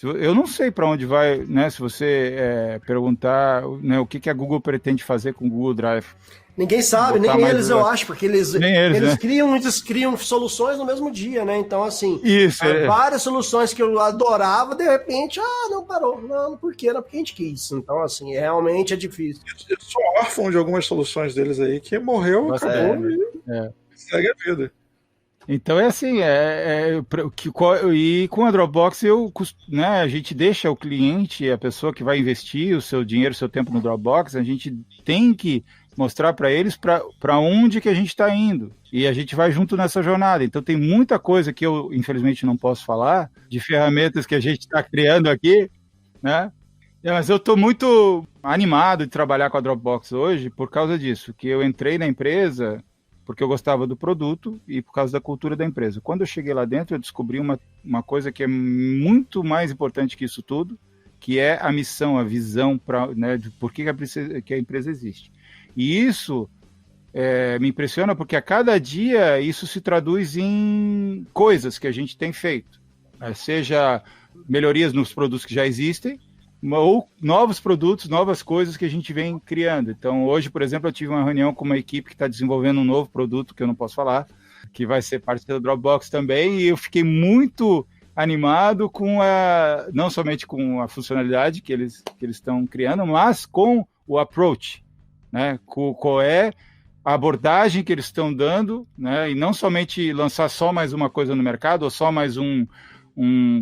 Eu não sei para onde vai, né? Se você perguntar, né, o que a Google pretende fazer com o Google Drive. Ninguém sabe, nem eles, eu acho, porque eles né? criam soluções no mesmo dia, né? Então, assim, isso, várias soluções que eu adorava, de repente, não parou. Não, por quê? Não, porque a gente quis. Então, assim, realmente é difícil. Eu sou órfão de algumas soluções deles aí, que morreu, acabou e segue a vida. Então é assim, e com a Dropbox né, a gente deixa o cliente, a pessoa que vai investir o seu dinheiro, o seu tempo no Dropbox, a gente tem que mostrar para eles para onde que a gente está indo. E a gente vai junto nessa jornada. Então tem muita coisa que eu, infelizmente, não posso falar, de ferramentas que a gente está criando aqui, né? Mas eu estou muito animado de trabalhar com a Dropbox hoje por causa disso, que eu entrei na empresa porque eu gostava do produto e por causa da cultura da empresa. Quando eu cheguei lá dentro, eu descobri uma coisa que é muito mais importante que isso tudo, que é a missão, a visão, né, de por que a empresa existe. E isso me impressiona porque a cada dia isso se traduz em coisas que a gente tem feito, seja melhorias nos produtos que já existem, ou novos produtos, novas coisas que a gente vem criando. Então, hoje, por exemplo, eu tive uma reunião com uma equipe que está desenvolvendo um novo produto, que eu não posso falar, que vai ser parte da Dropbox também, e eu fiquei muito animado não somente com a funcionalidade que eles estão criando, mas com o approach, né? Qual é a abordagem que eles estão dando, né? E não somente lançar só mais uma coisa no mercado, ou só mais um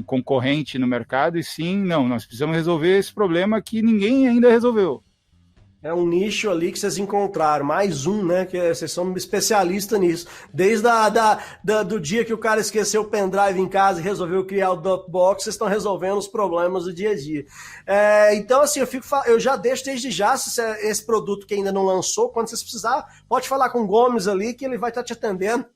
concorrente no mercado, e sim, nós precisamos resolver esse problema que ninguém ainda resolveu. É um nicho ali que vocês encontraram, mais um, né, que vocês são especialistas nisso. Desde do dia que o cara esqueceu o pendrive em casa e resolveu criar o Dropbox, vocês estão resolvendo os problemas do dia a dia. Então, assim, eu já deixo desde já, se esse produto que ainda não lançou, quando vocês precisar, pode falar com o Gomes ali, que ele vai estar te atendendo.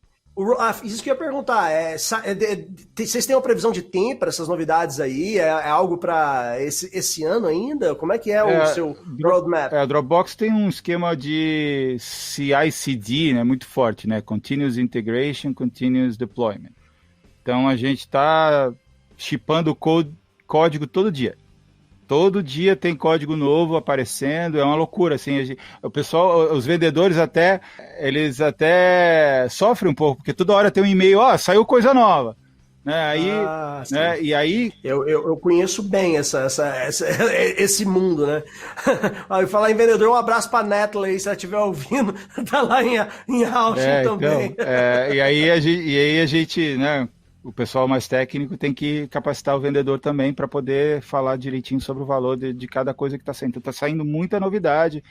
Isso que eu ia perguntar, vocês têm uma previsão de tempo para essas novidades aí? É algo para esse ano ainda? Como é que é o seu roadmap? A Dropbox tem um esquema de CI/CD, né, muito forte, né? Continuous Integration, Continuous Deployment. Então a gente está shippando código todo dia. Todo dia tem código novo aparecendo, é uma loucura, assim, o pessoal, os vendedores eles até sofrem um pouco, porque toda hora tem um e-mail, saiu coisa nova, né, aí, né, e aí... Eu conheço bem esse mundo, né, aí falar em vendedor, um abraço pra Netla aí, se ela estiver ouvindo, tá lá em Austin também. Então, e aí a gente, né, o pessoal mais técnico tem que capacitar o vendedor também para poder falar direitinho sobre o valor de cada coisa que está saindo. Então, está saindo muita novidade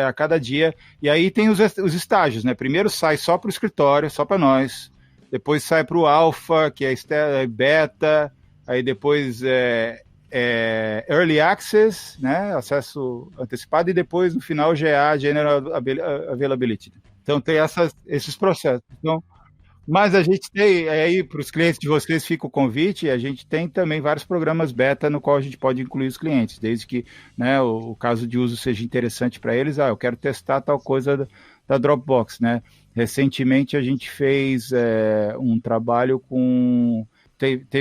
a cada dia. E aí tem os estágios, né? Primeiro sai só para o escritório, só para nós. Depois sai para o alfa, que é beta. Aí depois Early Access, né, acesso antecipado, e depois, no final, GA, General Availability. Então, tem esses processos. Então, mas a gente tem, aí para os clientes de vocês fica o convite, a gente tem também vários programas beta no qual a gente pode incluir os clientes, desde que, né, o caso de uso seja interessante para eles. Eu quero testar tal coisa da Dropbox, né? Recentemente a gente fez um trabalho com...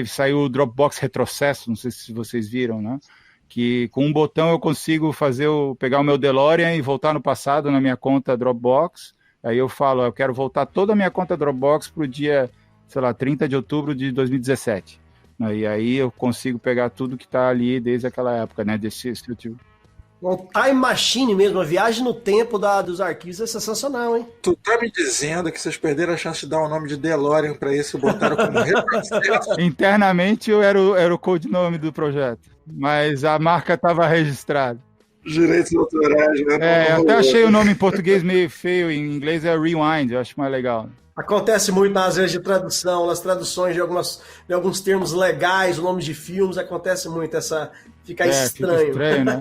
Saiu o Dropbox Retrocesso, não sei se vocês viram, né? Que com um botão eu consigo pegar o meu DeLorean e voltar no passado na minha conta Dropbox. Aí eu falo, eu quero voltar toda a minha conta Dropbox para o dia, 30 de outubro de 2017. E aí eu consigo pegar tudo que está ali desde aquela época, né? Desse tipo. Um time machine mesmo, a viagem no tempo dos arquivos é sensacional, hein? Tu tá me dizendo que vocês perderam a chance de dar o nome de DeLorean para isso e botaram como retrocesso? Internamente eu era o codinome do projeto, mas a marca estava registrada. Direitos autorais, né? Eu até achei o nome em português meio feio, em inglês é Rewind, eu acho mais legal. Acontece muito nas vezes de tradução, nas traduções de alguns termos legais, nomes de filmes, acontece muito fica estranho. Fica estranho, né?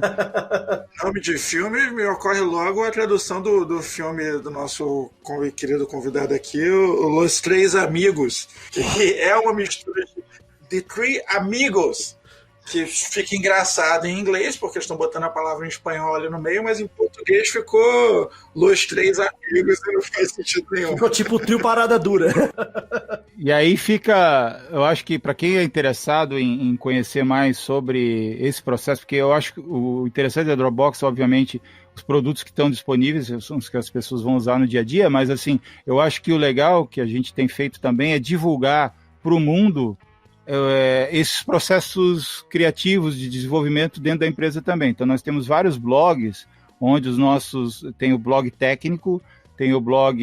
Nome de filme, me ocorre logo a tradução do filme do nosso querido convidado aqui, o Los Três Amigos, que é uma mistura de Three Amigos, que fica engraçado em inglês, porque estão botando a palavra em espanhol ali no meio, mas em português ficou Los Três Amigos e não faz sentido nenhum. Ficou tipo o trio Parada Dura. E aí fica, eu acho que para quem é interessado em conhecer mais sobre esse processo, porque eu acho que o interessante da Dropbox, obviamente, os produtos que estão disponíveis são os que as pessoas vão usar no dia a dia, mas assim, eu acho que o legal que a gente tem feito também é divulgar para o mundo esses processos criativos de desenvolvimento dentro da empresa também. Então nós temos vários blogs, onde tem o blog técnico, tem o blog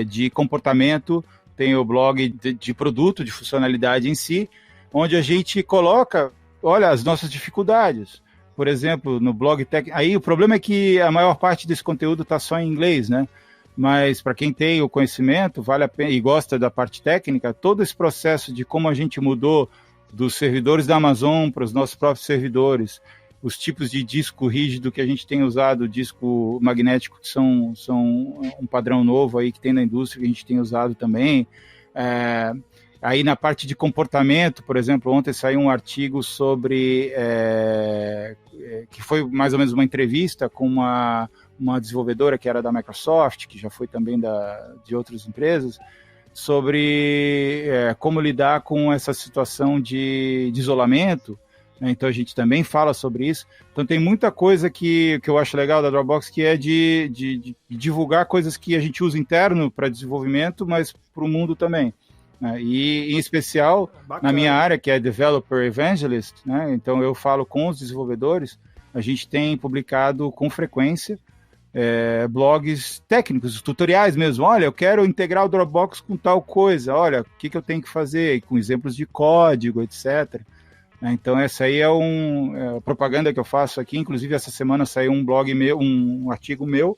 de comportamento, tem o blog de produto, de funcionalidade em si, onde a gente coloca, olha, as nossas dificuldades. Por exemplo, no blog técnico, aí o problema é que a maior parte desse conteúdo está só em inglês, né? Mas para quem tem o conhecimento, vale a pena e gosta da parte técnica, todo esse processo de como a gente mudou dos servidores da Amazon para os nossos próprios servidores, os tipos de disco rígido que a gente tem usado, disco magnético, que são um padrão novo aí que tem na indústria, que a gente tem usado também. Aí na parte de comportamento, por exemplo, ontem saiu um artigo sobre, que foi mais ou menos uma entrevista com uma desenvolvedora que era da Microsoft, que já foi também de outras empresas, sobre como lidar com essa situação de isolamento, né? Então a gente também fala sobre isso. Então tem muita coisa que eu acho legal da Dropbox, que é de divulgar coisas que a gente usa interno para desenvolvimento, mas para o mundo também, né? E em especial, bacana, na minha área, que é Developer Evangelist, né? Então eu falo com os desenvolvedores, a gente tem publicado com frequência blogs técnicos, tutoriais mesmo. Olha, eu quero integrar o Dropbox com tal coisa, olha, o que eu tenho que fazer, com exemplos de código, etc. Então essa aí é a propaganda que eu faço aqui. Inclusive essa semana saiu um artigo meu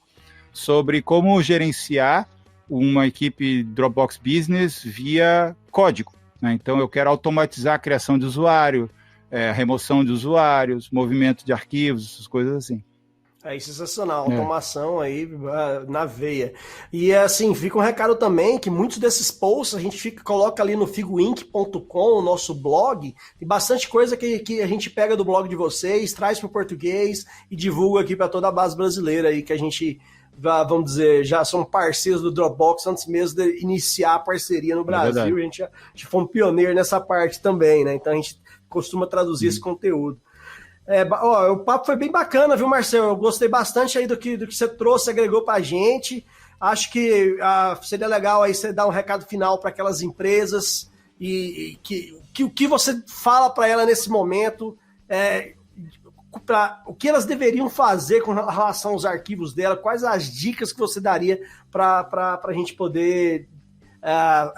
sobre como gerenciar uma equipe Dropbox Business via código, né? Então eu quero automatizar a criação de usuário, remoção de usuários, movimento de arquivos, essas coisas assim. Aí, sensacional, automação aí na veia. E assim, fica um recado também que muitos desses posts a gente coloca ali no figoinc.com, o nosso blog, tem bastante coisa que a gente pega do blog de vocês, traz para o português e divulga aqui para toda a base brasileira aí, que a gente, vamos dizer, já são parceiros do Dropbox antes mesmo de iniciar a parceria no Brasil. A gente foi um pioneiro nessa parte também, né? Então a gente costuma traduzir esse conteúdo. O papo foi bem bacana, viu, Marcelo? Eu gostei bastante aí do que você trouxe, agregou pra gente. Acho que seria legal aí você dar um recado final para aquelas empresas e o que você fala para ela nesse momento, o que elas deveriam fazer com relação aos arquivos dela, quais as dicas que você daria para a gente poder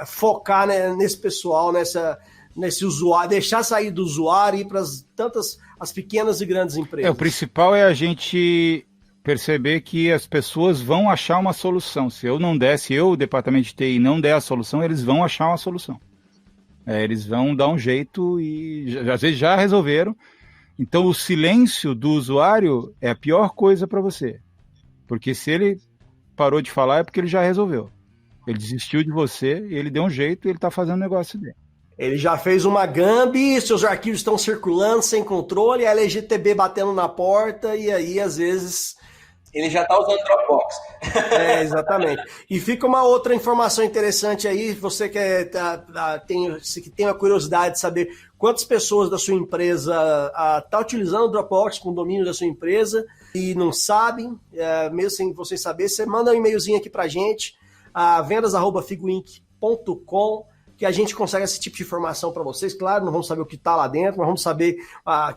focar, né, nesse pessoal, nesse usuário, deixar sair do usuário e ir para as pequenas e grandes empresas. O principal é a gente perceber que as pessoas vão achar uma solução. Se o departamento de TI, não der a solução, eles vão achar uma solução. Eles vão dar um jeito e às vezes já resolveram. Então, o silêncio do usuário é a pior coisa para você. Porque se ele parou de falar é porque ele já resolveu. Ele desistiu de você, ele deu um jeito e ele está fazendo o negócio dele. Ele já fez uma gambi, seus arquivos estão circulando sem controle, a LGTB batendo na porta, e aí, às vezes... Ele já está usando Dropbox. Exatamente. E fica uma outra informação interessante aí, você que tem a curiosidade de saber quantas pessoas da sua empresa tá utilizando o Dropbox com o domínio da sua empresa e não sabem, mesmo sem vocês saberem, você manda um e-mailzinho aqui pra gente, vendas@figoinc.com, que a gente consegue esse tipo de informação para vocês. Claro, não vamos saber o que está lá dentro, mas vamos saber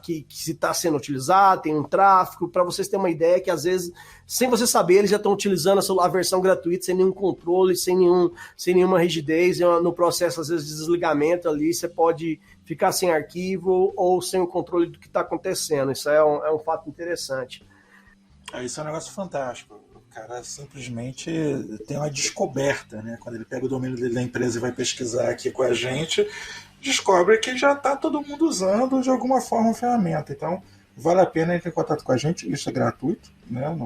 que se está sendo utilizado, tem um tráfego, para vocês terem uma ideia que, às vezes, sem você saber, eles já estão utilizando a versão gratuita, sem nenhum controle, sem nenhuma rigidez, no processo, às vezes, de desligamento ali, você pode ficar sem arquivo ou sem o controle do que está acontecendo. Isso é um fato interessante. Isso é um negócio fantástico. O cara simplesmente tem uma descoberta, né? Quando ele pega o domínio dele da empresa e vai pesquisar aqui com a gente, descobre que já está todo mundo usando de alguma forma a ferramenta. Então, vale a pena entrar em contato com a gente, isso é gratuito, né?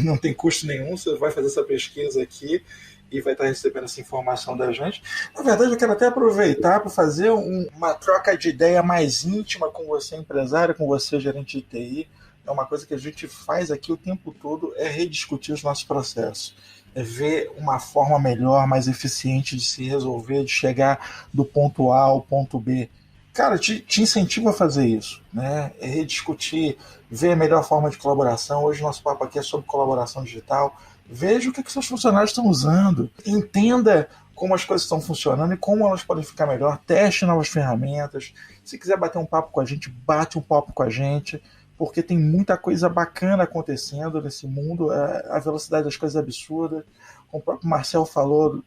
Não tem custo nenhum, você vai fazer essa pesquisa aqui e vai estar recebendo essa informação da gente. Na verdade, eu quero até aproveitar para fazer uma troca de ideia mais íntima com você, empresário, com você, gerente de TI. É uma coisa que a gente faz aqui o tempo todo, é rediscutir os nossos processos. É ver uma forma melhor, mais eficiente de se resolver, de chegar do ponto A ao ponto B. Cara, te incentivo a fazer isso, né? É rediscutir, ver a melhor forma de colaboração. Hoje o nosso papo aqui é sobre colaboração digital. Veja o que seus funcionários estão usando. Entenda como as coisas estão funcionando e como elas podem ficar melhor. Teste novas ferramentas. Se quiser bater um papo com a gente, bate um papo com a gente, porque tem muita coisa bacana acontecendo nesse mundo, a velocidade das coisas é absurda. Como o próprio Marcel falou,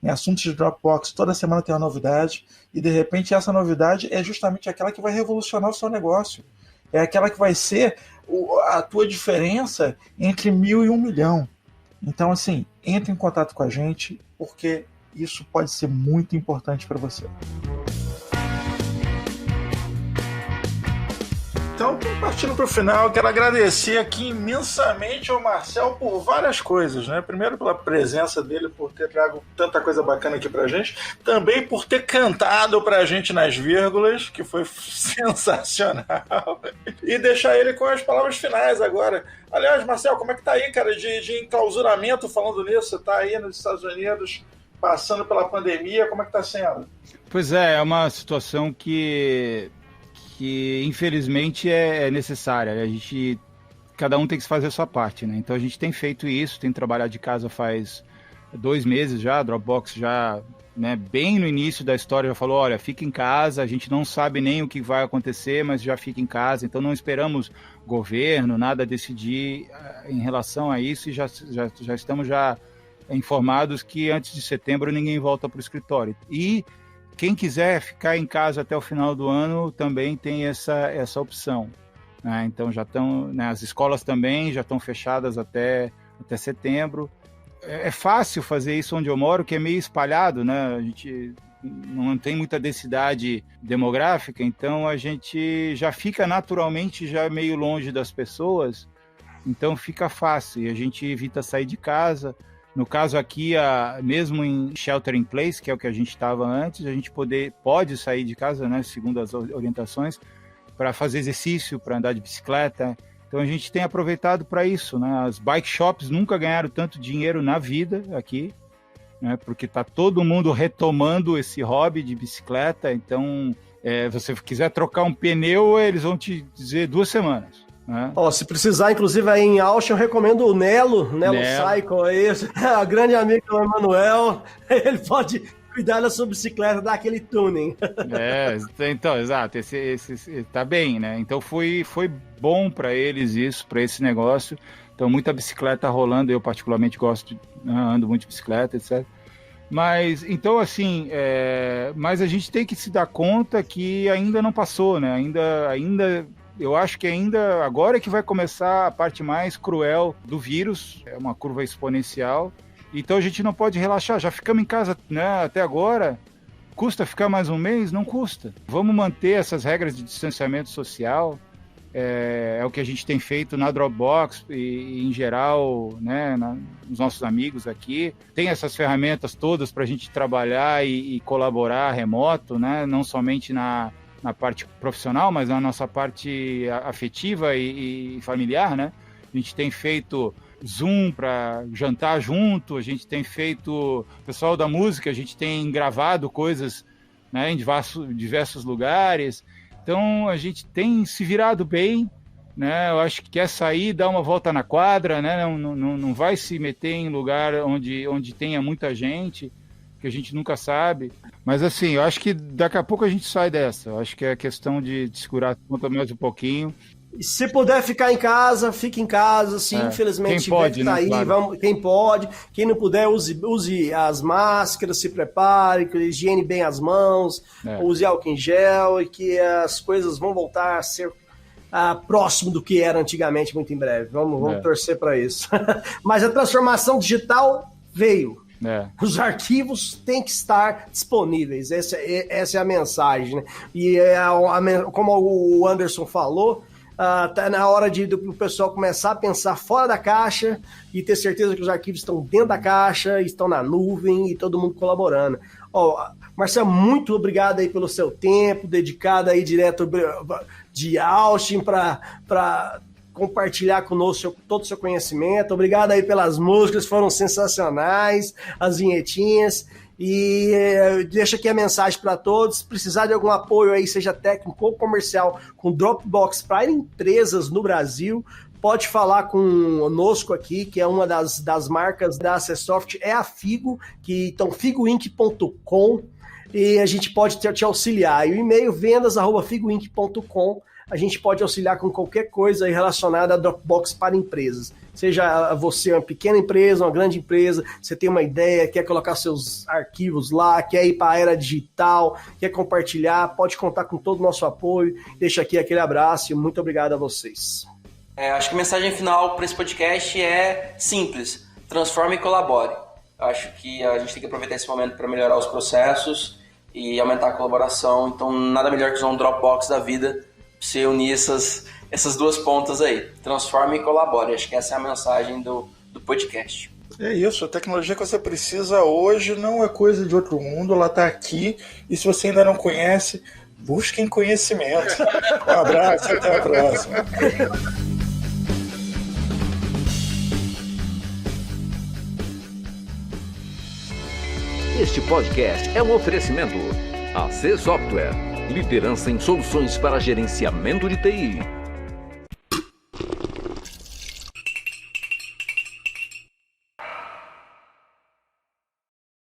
em assuntos de Dropbox, toda semana tem uma novidade, e de repente essa novidade é justamente aquela que vai revolucionar o seu negócio. É aquela que vai ser a tua diferença entre 1.000 e 1 milhão. Então, assim, entre em contato com a gente, porque isso pode ser muito importante para você. Então, partindo para o final, quero agradecer aqui imensamente ao Marcel por várias coisas, né? Primeiro pela presença dele, por ter trago tanta coisa bacana aqui pra gente, também por ter cantado pra gente nas vírgulas, que foi sensacional, e deixar ele com as palavras finais agora. Aliás, Marcel, como é que tá aí, cara, de enclausuramento falando nisso? Você tá aí nos Estados Unidos, passando pela pandemia, como é que tá sendo? Pois é uma situação que infelizmente é necessária. Cada um tem que fazer a sua parte, né? Então a gente tem feito isso, tem trabalhado de casa faz 2 meses já, a Dropbox já, né, bem no início da história já falou, olha, fica em casa, a gente não sabe nem o que vai acontecer, mas já fica em casa, então não esperamos governo, nada decidir em relação a isso, e já estamos informados que antes de setembro ninguém volta para o escritório. E quem quiser ficar em casa até o final do ano também tem essa opção, né? Então já estão, né, as escolas também já estão fechadas até setembro. É fácil fazer isso onde eu moro, que é meio espalhado, né? A gente não tem muita densidade demográfica, então a gente já fica naturalmente já meio longe das pessoas, então fica fácil e a gente evita sair de casa. No caso aqui, mesmo em shelter in place, que é o que a gente estava antes, a gente pode sair de casa, né, segundo as orientações, para fazer exercício, para andar de bicicleta. Então a gente tem aproveitado para isso, né? As bike shops nunca ganharam tanto dinheiro na vida aqui, né, porque está todo mundo retomando esse hobby de bicicleta. Então, você quiser trocar um pneu, eles vão te dizer 2 semanas. Se precisar, inclusive, aí em Austin, eu recomendo o Nelo Cycle, aí, a grande amiga do Emanuel, ele pode cuidar da sua bicicleta, dar aquele tuning. Então, exato, esse tá bem, né? Então foi bom para eles isso, para esse negócio. Então, muita bicicleta rolando, eu particularmente ando muito de bicicleta, etc. Mas, então, assim, mas a gente tem que se dar conta que ainda não passou, né? Ainda eu acho que ainda agora é que vai começar a parte mais cruel do vírus, é uma curva exponencial, então a gente não pode relaxar, já ficamos em casa, né, até agora, Custa ficar mais um mês? Não custa. Vamos manter essas regras de distanciamento social. É o que a gente tem feito na Dropbox e em geral, né, nos nossos amigos aqui. Tem essas ferramentas todas para a gente trabalhar e colaborar remoto, né, não somente na parte profissional, mas na nossa parte afetiva e familiar, né? A gente tem feito Zoom para jantar junto, a gente tem feito, pessoal da música, a gente tem gravado coisas, né, em diversos lugares. Então, a gente tem se virado bem, né? Eu acho que quer sair, dar uma volta na quadra, né? Não vai se meter em lugar onde tenha muita gente, que a gente nunca sabe. Mas, assim, eu acho que daqui a pouco a gente sai dessa. Eu acho que é questão de segurar a conta mais um pouquinho. E se puder ficar em casa, fique em casa. Se infelizmente quem pode, tiver que sair, claro. quem pode. Quem não puder, use as máscaras, se prepare, higiene bem as mãos, use álcool em gel, e que as coisas vão voltar a ser próximo do que era antigamente, muito em breve. Vamos torcer para isso. Mas a transformação digital veio. Os arquivos têm que estar disponíveis. Essa é a mensagem, né? E como o Anderson falou, tá na hora do pessoal começar a pensar fora da caixa e ter certeza que os arquivos estão dentro da caixa, estão na nuvem e todo mundo colaborando. Marcelo, muito obrigado aí pelo seu tempo, dedicado aí direto de Austin para compartilhar conosco todo o seu conhecimento. Obrigado aí pelas músicas, foram sensacionais, as vinhetinhas. E deixa aqui a mensagem para todos. Se precisar de algum apoio aí, seja técnico ou comercial, com Dropbox para empresas no Brasil, pode falar conosco aqui, que é uma das marcas da Acessoft, é a Figo, então figoinc.com, e a gente pode te auxiliar. E o e-mail vendas@figoinc.com, a gente pode auxiliar com qualquer coisa aí relacionada a Dropbox para empresas. Seja você uma pequena empresa, uma grande empresa, você tem uma ideia, quer colocar seus arquivos lá, quer ir para a era digital, quer compartilhar, pode contar com todo o nosso apoio. Deixa aqui aquele abraço e muito obrigado a vocês. Acho que a mensagem final para esse podcast é simples: transforme e colabore. Acho que a gente tem que aproveitar esse momento para melhorar os processos e aumentar a colaboração. Então, nada melhor que usar um Dropbox da vida para você unir essas duas pontas aí. Transforme e colabore. Acho que essa é a mensagem do podcast. É isso, a tecnologia que você precisa hoje não é coisa de outro mundo, ela está aqui, e se você ainda não conhece, busquem conhecimento. Um abraço, até a próxima. Este podcast é um oferecimento AC Software, liderança em soluções para gerenciamento de TI.